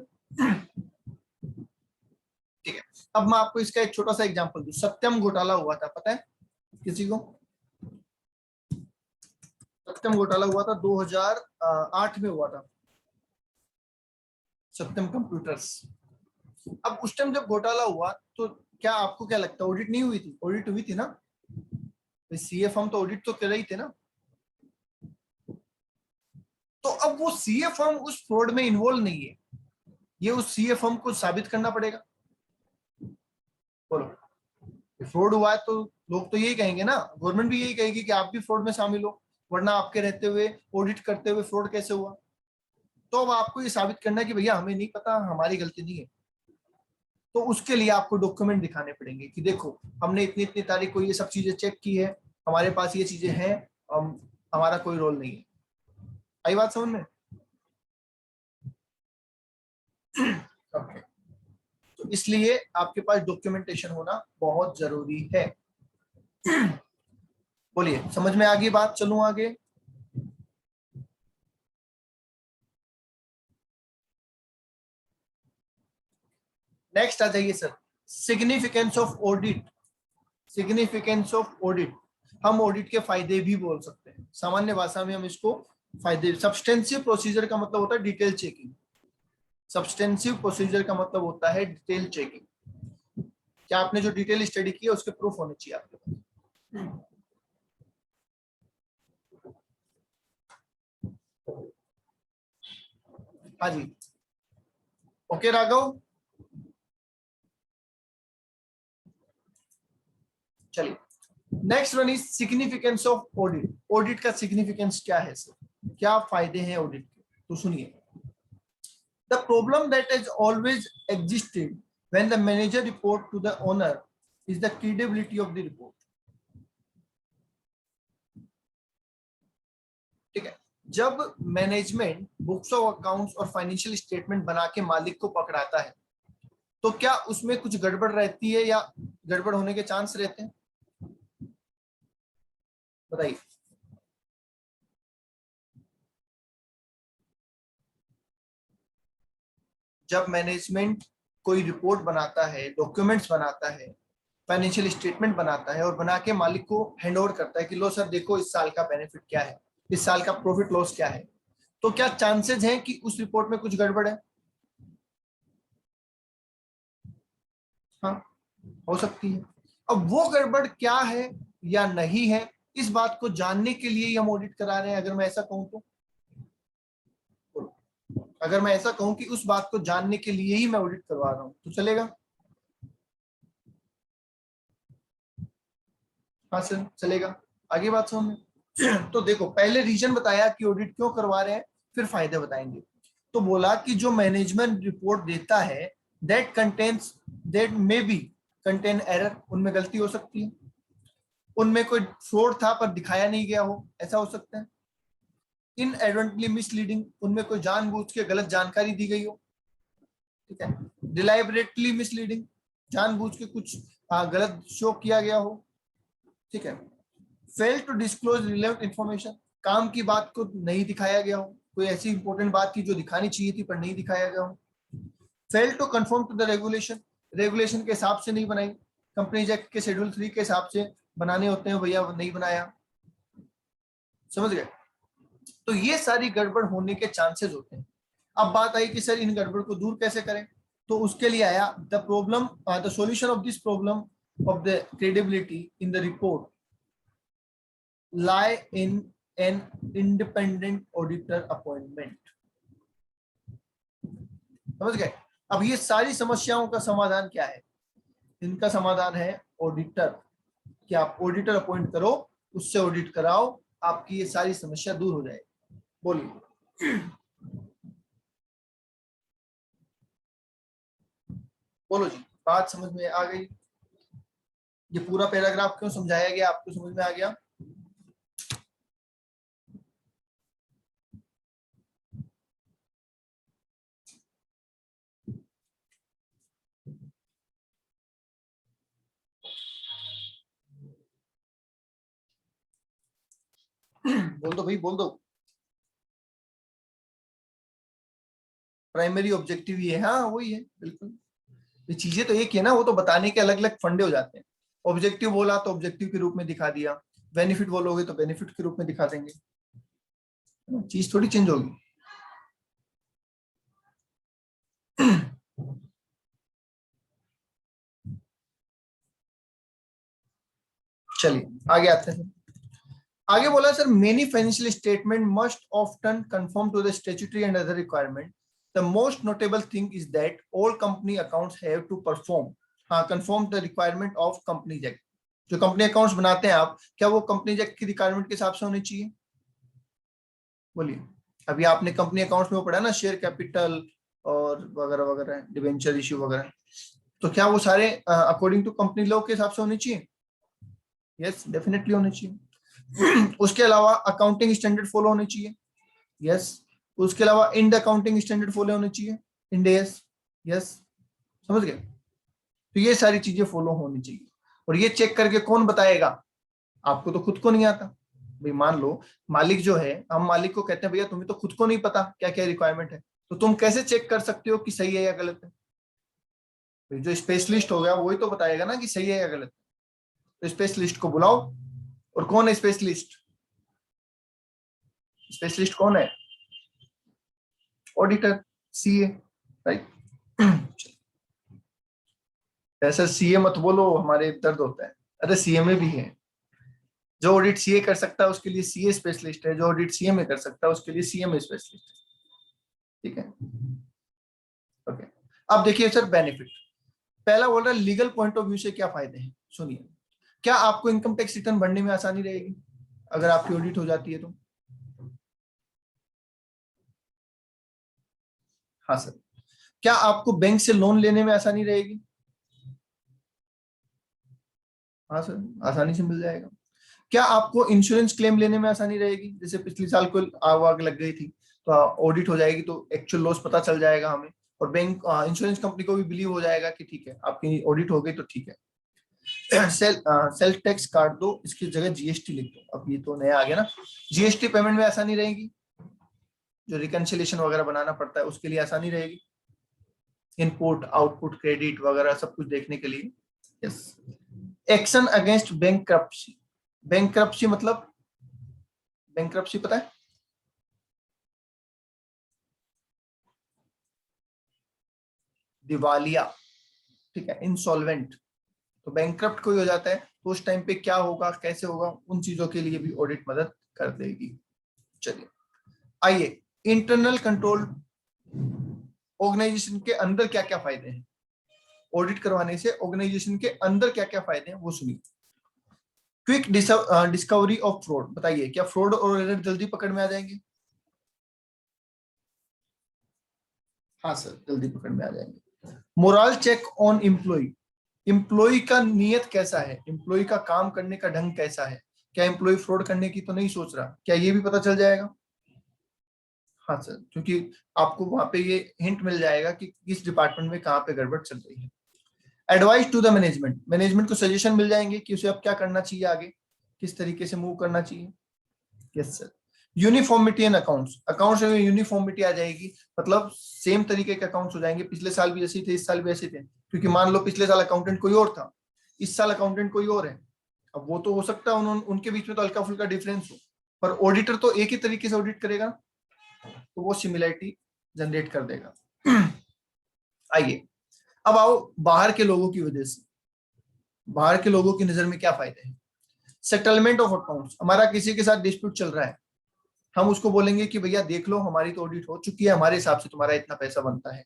ठीक है। अब मैं आपको इसका एक छोटा सा एग्जांपल दूं। सत्यम घोटाला हुआ था, पता है किसी को? सत्यम घोटाला हुआ था 2008 में हुआ था, सत्यम कंप्यूटर्स। अब उस टाइम जब घोटाला हुआ तो क्या आपको क्या लगता है ऑडिट नहीं हुई थी? ऑडिट हुई थी ना, सीए फर्म तो ऑडिट तो कर रही थे ना। तो अब वो सीए फर्म उस फ्रॉड में इन्वॉल्व नहीं है, ये उस सीए फर्म को साबित करना पड़ेगा। बोलो फ्रॉड हुआ है तो लोग तो यही कहेंगे ना, गवर्नमेंट भी यही कहेगी कि आप भी फ्रॉड में शामिल हो, वरना आपके रहते हुए ऑडिट करते हुए फ्रॉड कैसे हुआ? तो अब आपको ये साबित करना है कि भैया हमें नहीं पता, हमारी गलती नहीं है। तो उसके लिए आपको डॉक्यूमेंट दिखाने पड़ेंगे कि देखो हमने इतनी इतनी तारीख को ये सब चीजें चेक की है, हमारे पास ये चीजें हैं, हमारा कोई रोल नहीं है। आई बात समझ में? ओके। तो इसलिए आपके पास डॉक्यूमेंटेशन होना बहुत जरूरी है। बोलिए समझ में आ गई बात? चलूं आगे? नेक्स्ट आ जाइए sir, significance of audit. Significance of audit, हम ऑडिट के फायदे भी बोल सकते हैं, सामान्य भाषा में हम इसको फायदे। सब्सटेंसिव प्रोसीजर का मतलब होता है डिटेल चेकिंग। सब्सटेंसिव प्रोसीजर का मतलब होता है डिटेल चेकिंग। क्या आपने जो डिटेल स्टडी की है उसके प्रूफ होने चाहिए आपके पास। हाँ जी, ओके राघव, चलिए next one is significance of audit. Audit का सिग्निफिकेंस क्या है सर, क्या फायदे हैं ऑडिट के, तो सुनिए। The problem that is always existing when the manager report to the owner is the credibility of the report. ठीक है, जब मैनेजमेंट बुक्स ऑफ अकाउंट्स और फाइनेंशियल स्टेटमेंट बना के मालिक को पकड़ाता है, तो क्या उसमें कुछ गड़बड़ रहती है या गड़बड़ होने के चांस रहते हैं, बताइए। जब मैनेजमेंट कोई रिपोर्ट बनाता है, डॉक्यूमेंट्स बनाता है, फाइनेंशियल स्टेटमेंट बनाता है और बना के मालिक को हैंड ओवर करता है कि लो सर देखो इस साल का बेनिफिट क्या है, इस साल का प्रॉफिट लॉस क्या है, तो क्या चांसेस हैं कि उस रिपोर्ट में कुछ गड़बड़ है? हाँ, हो सकती है। अब वो गड़बड़ क्या है या नहीं है, इस बात को जानने के लिए ही हम ऑडिट करा रहे हैं। अगर मैं ऐसा कहूं तो, अगर मैं ऐसा कहूं कि उस बात को जानने के लिए ही मैं ऑडिट करवा रहा हूं, तो चलेगा? हाँ सर चलेगा। आगे बात समझ में तो देखो, पहले रीजन बताया कि ऑडिट क्यों करवा रहे हैं, फिर फायदे बताएंगे। तो बोला कि जो मैनेजमेंट रिपोर्ट देता है that contains, that may be contain error, उनमें गलती हो सकती है, उनमें कोई फ्रॉड था पर दिखाया नहीं गया हो, ऐसा हो सकता है। इनएडवर्टेंटली मिसलीडिंग, उनमें कोई जानबूझ के गलत जानकारी दी गई हो। ठीक है, डिलाइबरेटली मिसलीडिंग, जानबूझ के कुछ गलत शो किया गया हो। ठीक है, fail to disclose relevant information, काम की बात को नहीं दिखाया गया हो, कोई ऐसी इंपॉर्टेंट बात थी जो दिखानी चाहिए थी पर नहीं दिखाया गया हो। Fail to conform to the regulation, regulation के हिसाब से नहीं बनाई, कंपनीज एक्ट के शेड्यूल 3 के हिसाब से बनाने होते हैं भैया, नहीं बनाया। समझ गए? तो ये सारी गड़बड़ होने के चांसेस होते हैं। अब बात आई कि सर इन गड़बड़ को दूर कैसे करें, तो उसके लिए आया the problem, the solution of this problem of the credibility in the report lie in an independent auditor appointment। समझ गए? अब ये सारी समस्याओं का समाधान क्या है? इनका समाधान है ऑडिटर, कि आप ऑडिटर अपॉइंट करो, उससे ऑडिट कराओ, आपकी ये सारी समस्या दूर हो जाएगी। बोलिए, बोलो जी, बात समझ में आ गई? ये पूरा पैराग्राफ क्यों समझाया गया, आपको समझ में आ गया? बोल दो भाई, बोल दो। प्राइमरी ऑब्जेक्टिव ये है, हाँ वही है बिल्कुल। ये चीजें तो एक ही है ना, वो तो बताने के अलग अलग फंडे हो जाते हैं। ऑब्जेक्टिव बोला तो ऑब्जेक्टिव के रूप में दिखा दिया, बेनिफिट बोलोगे तो बेनिफिट के रूप में दिखा देंगे, चीज थोड़ी चेंज होगी। चलिए आगे आते हैं। आगे बोला sir, many financial statement must often conform to the statutory and other requirement. The most notable thing is that all company accounts have to perform, conform the requirement of companies act. जो company accounts बनाते हैं आप, क्या वो companies act की requirement के हिसाब से होने चाहिए? बोलिए। अभी आपने कंपनी अकाउंट्स में वो पढ़ा ना, शेयर कैपिटल और वगैरह वगैरह, डिवेंचर इश्यू वगैरह, तो क्या वो सारे अकॉर्डिंग टू कंपनी लॉ के हिसाब से होने चाहिए? यस, डेफिनेटली होने चाहिए। उसके अलावा अकाउंटिंग स्टैंडर्ड फॉलो होने चाहिए। यस, उसके अलावा इंड अकाउंटिंग स्टैंडर्ड फॉलो होने चाहिए, इंड एस। यस, समझ गए? तो ये सारी चीजें फॉलो होनी चाहिए। और ये चेक करके कौन बताएगा? आपको तो खुद को नहीं आता भाई। मान लो मालिक जो है, हम मालिक को कहते हैं भैया तुम्हें तो खुद को नहीं पता क्या क्या रिक्वायरमेंट है, तो तुम कैसे चेक कर सकते हो कि सही है या गलत है? भाई जो स्पेशलिस्ट हो गया वही तो बताएगा ना कि सही है या गलत है। तो स्पेशलिस्ट को बुलाओ। और कौन है स्पेशलिस्ट? स्पेशलिस्ट कौन है? Auditor, CA, right. ऐसा सीए मत बोलो, हमारे दर्द होता है। अरे सीए में भी है, जो ऑडिट सीए कर सकता है उसके लिए सीए स्पेशलिस्ट है, जो ऑडिट सीए में कर सकता है उसके लिए सीएम स्पेशलिस्ट है। ठीक है, ओके। अब देखिए सर बेनिफिट, पहला बोल रहा है लीगल पॉइंट ऑफ व्यू से क्या फायदे हैं, सुनिए। क्या आपको इनकम टैक्स रिटर्न भरने में आसानी रहेगी अगर आपकी ऑडिट हो जाती है तो? हाँ सर। क्या आपको बैंक से लोन लेने में आसानी रहेगी? हाँ सर, आसानी से मिल जाएगा। क्या आपको इंश्योरेंस क्लेम लेने में आसानी रहेगी? जैसे पिछले साल को आग वाग लग गई थी तो ऑडिट हो जाएगी तो एक्चुअल लॉस पता चल जाएगा हमें, और बैंक इंश्योरेंस कंपनी को भी बिलीव हो जाएगा कि ठीक है आपकी ऑडिट हो गई तो ठीक है। सेल्फ टैक्स काट दो, इसकी जगह जीएसटी लिख दो। अब ये तो नया आ गया ना, जीएसटी पेमेंट में आसानी रहेगी, जो रिकंसिलिएशन वगैरह बनाना पड़ता है उसके लिए आसानी रहेगी, इनपुट आउटपुट क्रेडिट वगैरह सब कुछ देखने के लिए। Yes. Action against bankruptcy, bankruptcy मतलब, बैंकरप्सी पता है? दिवालिया, ठीक है, इंसॉल्वेंट। तो बैंकरप्ट कोई हो जाता है तो उस टाइम पे क्या होगा, कैसे होगा, उन चीजों के लिए भी ऑडिट मदद कर देगी। चलिए आइए, इंटरनल कंट्रोल ऑर्गेनाइजेशन के अंदर क्या क्या फायदे हैं, ऑडिट करवाने से ऑर्गेनाइजेशन के अंदर क्या क्या फायदे हैं वो सुनिए। क्विक डिस्कवरी ऑफ फ्रॉड, बताइए क्या फ्रॉड और एरर जल्दी पकड़ में आ जाएंगे? हाँ सर, जल्दी पकड़ में आ जाएंगे। Moral check on employee, employee का नियत कैसा है, एम्प्लॉय का काम करने का ढंग कैसा है, क्या एम्प्लॉय फ्रॉड करने की तो नहीं सोच रहा, क्या ये भी पता चल जाएगा? हाँ सर, क्योंकि आपको वहां पे ये हिंट मिल जाएगा कि किस डिपार्टमेंट में कहाँ पे गड़बड़ चल रही है। Advice to the management, management को सजेशन मिल जाएंगे कि उसे अब क्या करना चाहिए, आगे किस तरीके से मूव करना चाहिए। Yes sir. यूनिफॉर्मिटी इन अकाउंट्स, अकाउंट्स में यूनिफॉर्मिटी आ जाएगी, मतलब सेम तरीके के अकाउंट्स हो जाएंगे, पिछले साल भी ऐसे थे इस साल भी ऐसे थे, क्योंकि मान लो पिछले साल अकाउंटेंट कोई और था, इस साल अकाउंटेंट कोई और है। अब वो तो हो सकता है उनके बीच में तो हल्का फुल्का डिफरेंस हो, पर ऑडिटर तो एक ही तरीके से ऑडिट करेगा, तो वो सिमिलरिटी जनरेट कर देगा। आइए अब आओ बाहर के लोगों की वजह से, बाहर के लोगों की नजर में क्या फायदे हैं। सेटलमेंट ऑफ अकाउंट्स, हमारा किसी के साथ डिस्प्यूट चल रहा है, हम उसको बोलेंगे कि भैया देख लो हमारी तो ऑडिट हो चुकी है, हमारे हिसाब से तुम्हारा इतना पैसा बनता है,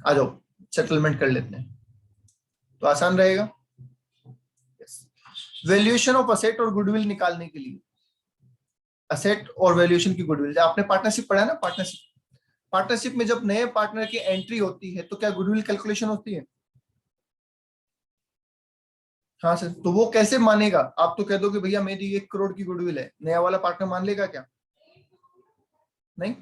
आ जाओ सेटलमेंट कर लेते हैं, तो आसान रहेगा। वैल्यूएशन ऑफ असेट और गुडविल निकालने के लिए, असेट और वैल्यूएशन की गुडविल, आपने पार्टनरशिप पढ़ा है ना, पार्टनरशिप, पार्टनरशिप में जब नए पार्टनर की एंट्री होती है तो क्या गुडविल कैलकुलेशन होती है? हाँ सर, तो वो कैसे मानेगा, आप तो कह दो कि भैया मेरी 1 करोड़ की गुडविल है, नया वाला पार्टनर मान लेगा क्या? नहीं।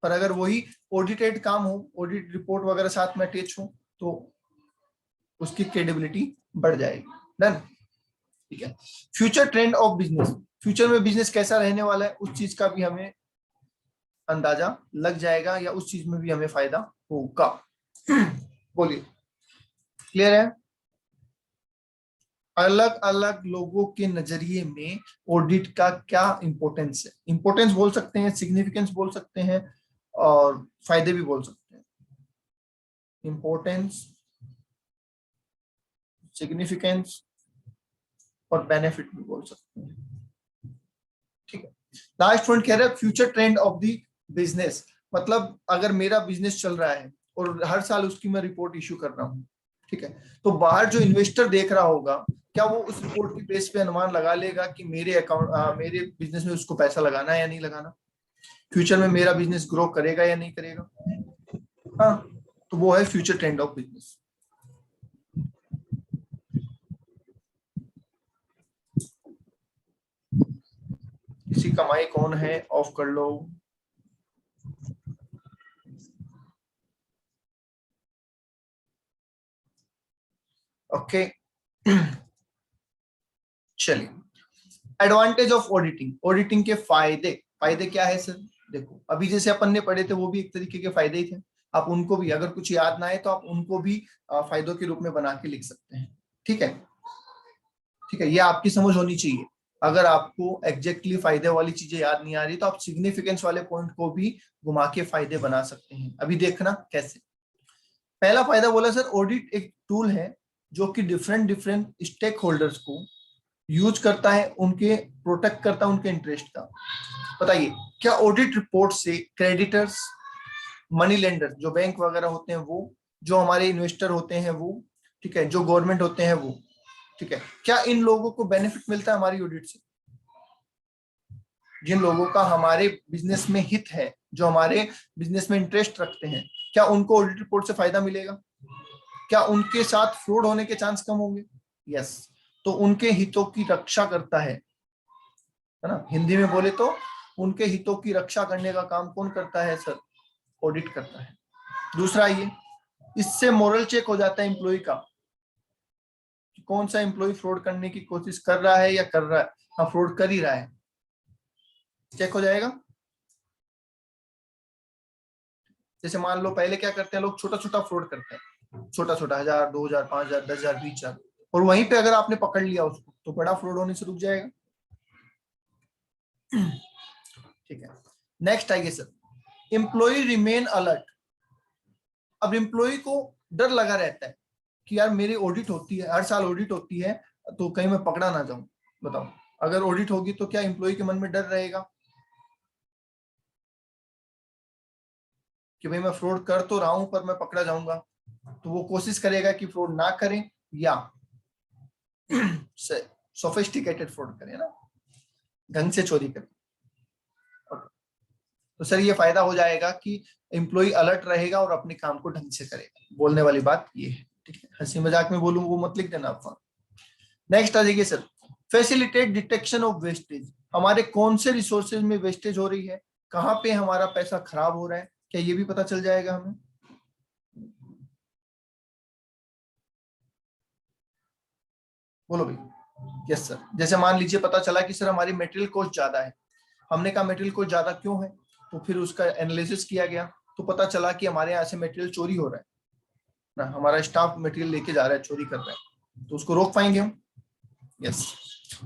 पर अगर वही ऑडिटेड काम हो, ऑडिट रिपोर्ट वगैरह साथ में अटैच हो, तो उसकी क्रेडिबिलिटी बढ़ जाएगी। डन, ठीक है। Future trend of business, future में बिजनेस कैसा रहने वाला है उस चीज का भी हमें अंदाजा लग जाएगा, या उस चीज में भी हमें फायदा होगा। बोलिए, क्लियर है? अलग अलग लोगों के नजरिए में ऑडिट का क्या इंपॉर्टेंस है, इंपॉर्टेंस बोल सकते हैं, सिग्निफिकेंस बोल सकते हैं, और फायदे भी बोल सकते हैं। इंपॉर्टेंस, सिग्निफिकेंस और बेनिफिट भी बोल सकते हैं, ठीक है। लास्ट पॉइंट कह रहा है future trend of the business, मतलब अगर मेरा बिजनेस चल रहा है और हर साल उसकी मैं रिपोर्ट इश्यू कर रहा हूँ, ठीक है, तो बाहर जो इन्वेस्टर देख रहा होगा, क्या वो उस रिपोर्ट की बेस पे अनुमान लगा लेगा कि मेरे अकाउंट मेरे बिजनेस में उसको पैसा लगाना है या नहीं लगाना, फ्यूचर में मेरा बिजनेस ग्रो करेगा या नहीं करेगा? हाँ, तो वो है फ्यूचर ट्रेंड ऑफ बिजनेस। किसी का माइक ऑन है, ऑफ कर लो। ओके, चलिए, एडवांटेज ऑफ ऑडिटिंग, ऑडिटिंग के फायदे, फायदे क्या है सर? देखो अभी जैसे अपन ने पढ़े थे वो भी एक तरीके के फायदे ही थे, आप उनको भी, अगर कुछ याद ना आए तो आप उनको भी फायदों के रूप में बना के लिख सकते हैं, ठीक है, ठीक है, ये आपकी समझ होनी चाहिए। अगर आपको एग्जैक्टली फायदे वाली चीजें याद नहीं आ रही तो आप सिग्निफिकेंस वाले पॉइंट को भी घुमा के फायदे बना सकते हैं। अभी देखना कैसे। पहला फायदा बोला सर, ऑडिट एक टूल है जो कि डिफरेंट डिफरेंट स्टेक होल्डर्स को यूज करता है, उनके प्रोटेक्ट करता है उनके इंटरेस्ट का। बताइए क्या ऑडिट रिपोर्ट से क्रेडिटर्स, मनी लेंडर जो बैंक वगैरह होते हैं वो, जो हमारे इन्वेस्टर होते हैं वो, ठीक है, जो गवर्नमेंट होते हैं वो, ठीक है, क्या इन लोगों को बेनिफिट मिलता है हमारी ऑडिट से? जिन लोगों का हमारे बिजनेस में हित है, जो हमारे बिजनेस में इंटरेस्ट रखते हैं, क्या उनको ऑडिट रिपोर्ट से फायदा मिलेगा? क्या उनके साथ फ्रॉड होने के चांस कम होंगे? यस। तो उनके हितों की रक्षा करता है ना, हिंदी में बोले तो उनके हितों की रक्षा करने का काम कौन करता है सर? ऑडिट करता है। दूसरा ये, इससे मोरल चेक हो जाता है एम्प्लॉय का, कि कौन सा एम्प्लॉय फ्रॉड करने की कोशिश कर रहा है या कर रहा है, हाँ फ्रॉड कर ही रहा है, चेक हो जाएगा। जैसे मान लो पहले क्या करते हैं लोग, छोटा छोटा फ्रॉड करते हैं, छोटा छोटा 1000, 2000, 5000, 10,000, 20,000, और वहीं पे अगर आपने पकड़ लिया उसको तो बड़ा फ्रॉड होने से रुक जाएगा। ठीक है, नेक्स्ट आइए सर, एम्प्लॉय रिमेन अलर्ट। अब एम्प्लॉय को डर लगा रहता है कि यार मेरी ऑडिट होती है, हर साल ऑडिट होती है, तो कहीं मैं पकड़ा ना जाऊं। बताओ, अगर ऑडिट होगी तो क्या एम्प्लॉय के मन में डर रहेगा कि भाई मैं फ्रॉड कर तो रहा हूं पर मैं पकड़ा जाऊंगा? तो वो कोशिश करेगा कि फ्रॉड ना करें या सोफिस्टिकेटेड फ्रॉड करें ना, ढंग से चोरी करें। तो सर ये फायदा हो जाएगा कि एम्प्लॉय अलर्ट रहेगा और अपने काम को ढंग से करेगा। बोलने वाली बात ये है, ठीक है, हंसी मजाक में बोलूं वो मत लिख देना आप। नेक्स्ट आ जाइए sir, facilitate detection of wastage. हमारे कौन से रिसोर्सेज में वेस्टेज हो रही है, कहाँ पे हमारा पैसा खराब हो रहा है, क्या ये भी पता चल जाएगा हमें? बोलो भाई। यस सर, जैसे मान लीजिए पता चला कि सर हमारी मटेरियल कॉस्ट ज्यादा है, हमने कहा मटेरियल कॉस्ट ज्यादा क्यों है, तो फिर उसका एनालिसिस किया गया तो पता चला कि हमारे यहाँ से मटेरियल चोरी हो रहा है ना, हमारा स्टाफ मटेरियल लेके जा रहा है, चोरी कर रहा है, तो उसको रोक पाएंगे हम? यस।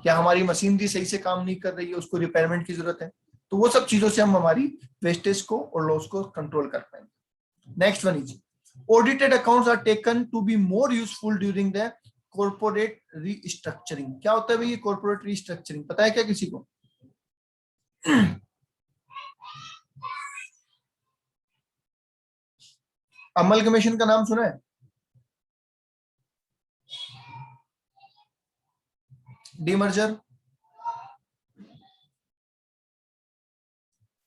क्या हमारी मशीनरी सही से काम नहीं कर रही है, उसको रिपेयरमेंट की जरूरत है, तो वो सब चीजों से हम हमारी वेस्टेज को और लॉस को कंट्रोल कर पाएंगे। Next one is audited accounts are taken to be more useful during the corporate restructuring. क्या होता है भाई ये कॉर्पोरेट रीस्ट्रक्चरिंग, पता है क्या किसी को? अमलगमेशन का नाम सुना है? डीमर्जर,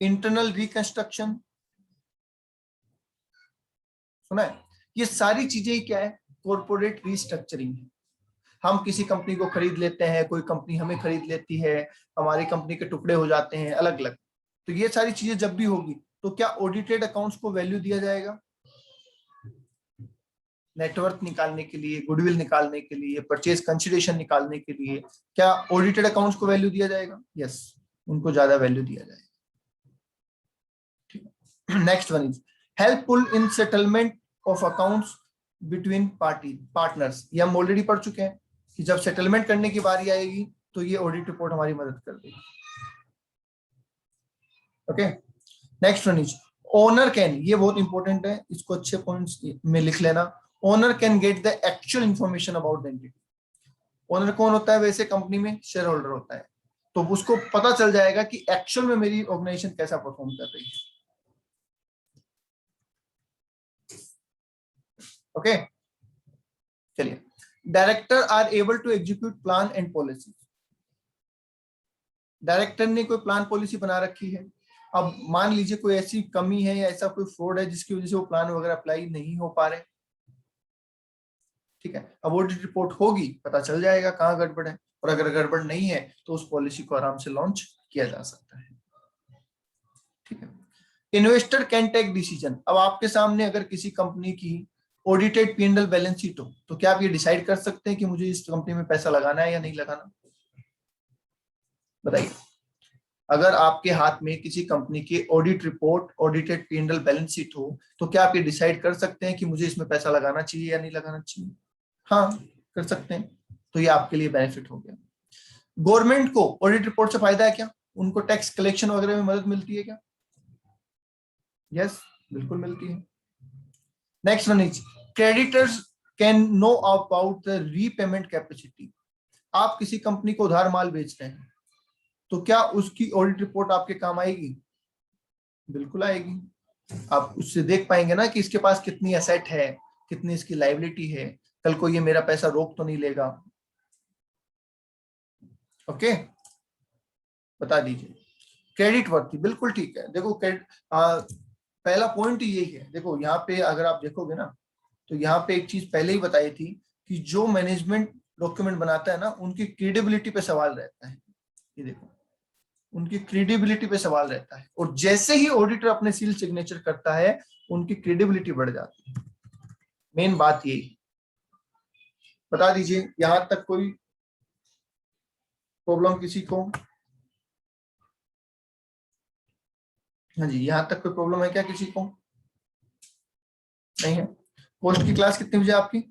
इंटरनल रिकंस्ट्रक्शन, सुना है? ये सारी चीजें क्या है? कॉर्पोरेट रीस्ट्रक्चरिंग है। हम किसी कंपनी को खरीद लेते हैं, कोई कंपनी हमें खरीद लेती है, हमारी कंपनी के टुकड़े हो जाते हैं अलग अलग, तो ये सारी चीजें जब भी होगी तो क्या ऑडिटेड अकाउंट्स को वैल्यू दिया जाएगा? नेटवर्थ निकालने के लिए, गुडविल निकालने के लिए, परचेज कंसिडरेशन निकालने के लिए क्या ऑडिटेड अकाउंट्स को वैल्यू दिया जाएगा? यस, उनको ज्यादा वैल्यू दिया जाएगा। Next one is helpful in settlement of accounts between partners. ये हम ऑलरेडी पढ़ चुके हैं कि जब सेटलमेंट करने की बारी आएगी तो ये ऑडिट रिपोर्ट हमारी मदद कर देगी। Okay, next one is owner can, ये बहुत इंपॉर्टेंट है, इसको अच्छे पॉइंट्स में लिख लेना। Owner can get the actual information about the entity. Owner कौन होता है वैसे कंपनी में? शेयर होल्डर होता है, तो उसको पता चल जाएगा कि एक्चुअल में मेरी ऑर्गेनाइजेशन कैसा परफॉर्म कर रही है। ओके, चलिए, director are able to execute plan and policy. Director ने कोई प्लान पॉलिसी बना रखी है, अब मान लीजिए कोई ऐसी कमी है या ऐसा कोई फ्रॉड है जिसकी वजह से वो प्लान वगैरह अप्लाई नहीं हो पा रहे, ठीक है, अब ऑडिट रिपोर्ट होगी, पता चल जाएगा कहाँ गड़बड़ है, और अगर गड़बड़ नहीं है तो उस पॉलिसी को आराम से लॉन्च किया जा सकता है। ठीक है, इन्वेस्टर कैन टेक डिसीजन। अब आपके सामने अगर किसी कंपनी की ऑडिटेड P&L बैलेंस शीट हो तो क्या आप ये डिसाइड कर सकते हैं कि मुझे इस कंपनी में पैसा लगाना है या नहीं लगाना? बताइए, अगर आपके हाथ में किसी कंपनी की audit report, audited P&L balance sheet हो तो क्या आप ये डिसाइड कर सकते हैं कि मुझे इसमें पैसा लगाना चाहिए या नहीं लगाना चाहिए? हाँ, कर सकते हैं, तो ये आपके लिए बेनिफिट हो गया। गवर्नमेंट को ऑडिट रिपोर्ट से फायदा है क्या? उनको टैक्स कलेक्शन वगैरह में मदद मिलती है क्या? यस, बिल्कुल मिलती है। Next one is creditors can know about the repayment capacity. आप किसी कंपनी को उधार माल बेच रहे हैं तो क्या उसकी ऑडिट रिपोर्ट आपके काम आएगी? बिल्कुल आएगी। आप उससे देख पाएंगे ना कि इसके पास कितनी एसेट है, कितनी इसकी लायबिलिटी है, कल को ये मेरा पैसा रोक तो नहीं लेगा। ओके, बता दीजिए। क्रेडिट वर्थी, बिल्कुल ठीक है। देखो पहला पॉइंट यही है। देखो यहाँ पे अगर आप देखोगे ना, तो यहाँ पे एक चीज पहले ही बताई थी कि जो मैनेजमेंट डॉक्यूमेंट बनाता है ना, उनकी क्रेडिबिलिटी पे सवाल रहता है। ये देखो, उनकी क्रेडिबिलिटी पे सवाल रहता है, और जैसे ही ऑडिटर अपने सील सिग्नेचर करता है, उनकी क्रेडिबिलिटी बढ़ जाती है। मेन बात यही है। बता दीजिए, यहां तक कोई प्रॉब्लम किसी को? हाँ जी, यहां तक कोई प्रॉब्लम है क्या किसी को? नहीं है। पोस्ट की क्लास कितने बजे आपकी?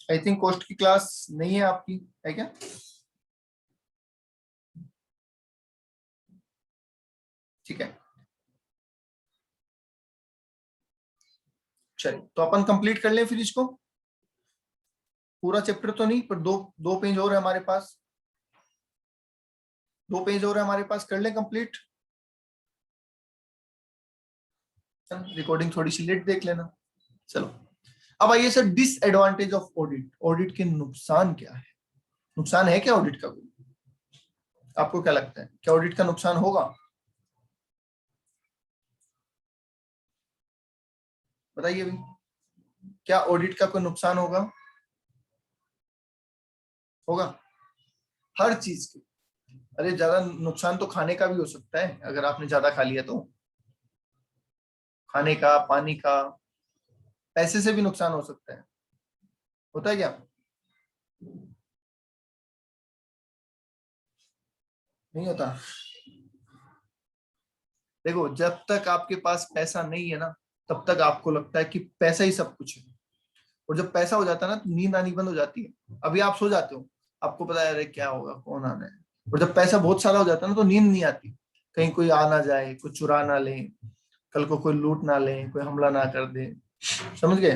आई थिंक कोस्ट की क्लास नहीं है आपकी, है क्या? ठीक है, चलिए तो अपन कंप्लीट कर लें फिर इसको। पूरा चैप्टर तो नहीं, पर दो दो पेज और है हमारे पास, 2 पेज और है हमारे पास, कर लें कंप्लीट। रिकॉर्डिंग थोड़ी सी लेट देख लेना। चलो, अब आइए sir, disadvantage of audit. Audit के नुकसान क्या है? नुकसान है क्या ऑडिट का कोई? आपको क्या लगता है, क्या ऑडिट का नुकसान होगा? बताइए अभी, क्या ऑडिट का कोई नुकसान होगा? होगा, हर चीज की। अरे ज्यादा नुकसान तो खाने का भी हो सकता है, अगर आपने ज्यादा खा लिया तो। खाने का, पानी का, पैसे से भी नुकसान हो सकता है। होता है क्या? नहीं होता। देखो, जब तक आपके पास पैसा नहीं है ना, तब तक आपको लगता है कि पैसा ही सब कुछ है। और जब पैसा हो जाता है ना, तो नींद आनी बंद हो जाती है। अभी आप सो जाते हो, आपको पता है अरे क्या होगा, कौन आना है। और जब पैसा बहुत सारा हो जाता है ना, तो नींद नहीं आती। कहीं कोई आ ना जाए, कोई चुरा ना ले, कल को कोई लूट ना ले, कोई हमला ना कर दे। समझ गए?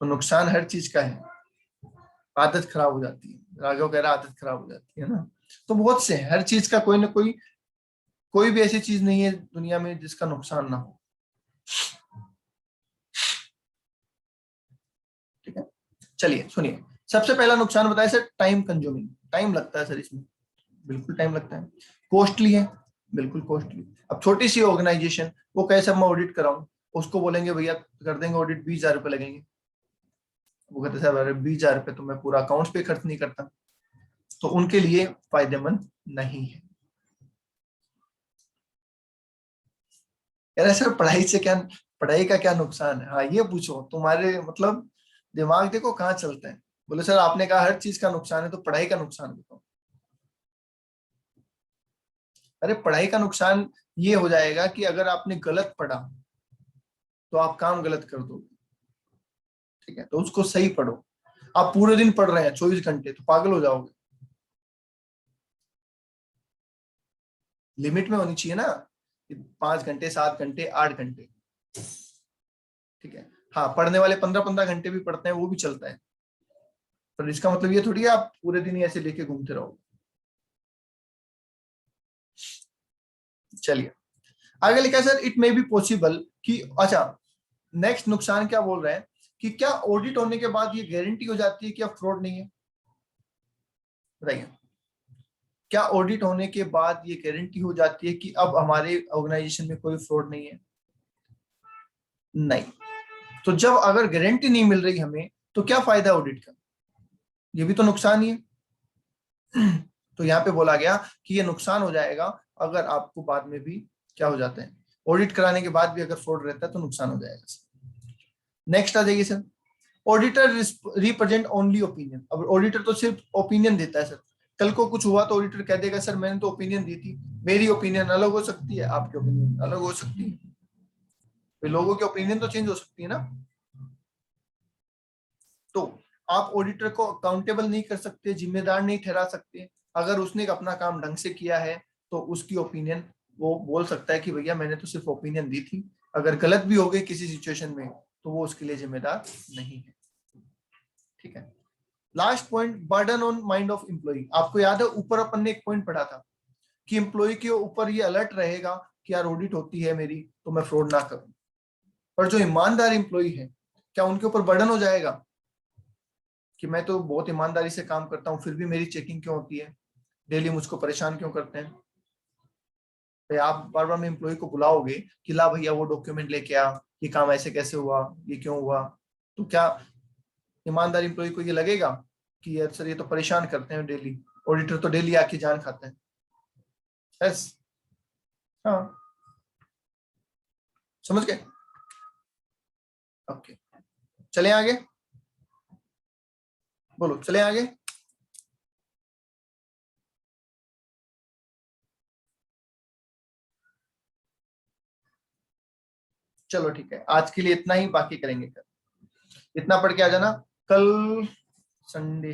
तो नुकसान हर चीज का है। आदत खराब हो जाती है, राघव कह रहा आदत खराब हो जाती है ना। तो बहुत से हर चीज का कोई ना कोई, कोई भी ऐसी चीज नहीं है दुनिया में जिसका नुकसान ना हो। ठीक है, चलिए सुनिए। सबसे पहला नुकसान बताया सर, टाइम कंज्यूमिंग। टाइम लगता है सर इसमें, बिल्कुल टाइम लगता है। कॉस्टली है, बिल्कुल कॉस्टली। अब छोटी सी ऑर्गेनाइजेशन, वो कैसे मैं ऑडिट कराऊं? उसको बोलेंगे भैया कर देंगे ऑडिट, 20,000 रुपये लगेंगे। वो कहते साहब अरे 20,000 रुपये तो मैं पूरा अकाउंट्स पे खर्च नहीं करता। तो उनके लिए फायदेमंद नहीं है। यार सर पढ़ाई से क्या, पढ़ाई का क्या नुकसान है? हाँ ये पूछो, तुम्हारे मतलब दिमाग देखो कहाँ चलता है। बोले सर आपने कहा हर चीज का नुकसान है, तो पढ़ाई का नुकसान बताओ। अरे पढ़ाई का नुकसान ये हो जाएगा कि अगर आपने गलत पढ़ा, तो आप काम गलत कर दोगे। ठीक है, तो उसको सही पढ़ो। आप पूरे दिन पढ़ रहे हैं 24 घंटे, तो पागल हो जाओगे। लिमिट में होनी चाहिए ना, 5 घंटे, 7 घंटे, 8 घंटे। ठीक है, हाँ पढ़ने वाले 15-15 घंटे भी पढ़ते हैं, वो भी चलता है। पर इसका मतलब ये थोड़ी है आप पूरे दिन ही ऐसे लेके घूमते रहो। चलिए आगे लिखा है sir, it may be possible कि, अच्छा नेक्स्ट नुकसान क्या बोल रहे हैं, कि क्या ऑडिट होने के बाद ये गारंटी हो जाती है कि अब फ्रॉड नहीं है? बताइए, क्या ऑडिट होने के बाद ये गारंटी हो जाती है कि अब हमारे ऑर्गेनाइजेशन में कोई फ्रॉड नहीं है? नहीं। तो जब अगर गारंटी नहीं मिल रही हमें, तो क्या फायदा ऑडिट का? ये भी तो नुकसान ही है। तो यहाँ पे बोला गया कि ये नुकसान हो जाएगा अगर आपको बाद में भी क्या हो जाता है, ऑडिट कराने के बाद भी अगर फ्रॉड रहता है तो नुकसान हो जाएगा। नेक्स्ट आ जाइए sir, auditor represent only opinion. अब ऑडिटर तो सिर्फ ओपिनियन देता है सर। कल को कुछ हुआ तो ऑडिटर कह देगा सर मैंने तो ओपिनियन दी थी, मेरी ओपिनियन अलग हो सकती है, आपकी ओपिनियन अलग हो सकती है। तो लोगों की ओपिनियन तो चेंज हो सकती है ना। तो आप ऑडिटर को अकाउंटेबल नहीं कर सकते, जिम्मेदार नहीं ठहरा सकते। अगर उसने अपना काम ढंग से किया है तो उसकी ओपिनियन वो बोल सकता है कि भैया मैंने तो सिर्फ ओपिनियन दी थी, अगर गलत भी हो गई किसी सिचुएशन में तो वो उसके लिए जिम्मेदार नहीं है। ठीक है। Last point, burden on mind of employee. आपको याद है ऊपर अपन ने एक पॉइंट पढ़ा था कि एम्प्लॉय के ऊपर ये अलर्ट रहेगा कि यार ऑडिट होती है मेरी तो मैं फ्रॉड ना करूं। पर जो ईमानदार एम्प्लॉय है, क्या उनके ऊपर बर्डन हो जाएगा कि मैं तो बहुत ईमानदारी से काम करता हूं फिर भी मेरी चेकिंग क्यों होती है, डेली मुझको परेशान क्यों करते हैं? तो आप बार बार में एम्प्लॉय को बुलाओगे कि ला भैया वो डॉक्यूमेंट लेके आ, ये काम ऐसे कैसे हुआ, ये क्यों हुआ, तो क्या ईमानदार एम्प्लॉय को ये लगेगा कि यार सर ये तो परेशान करते हैं डेली, ऑडिटर तो डेली आके जान खाता है? यस, हाँ, समझ गए? ओके, चले आगे, बोलो चले आगे। चलो ठीक है, आज के लिए इतना ही, बाकी करेंगे कल। इतना पढ़ के आ जाना, कल संडे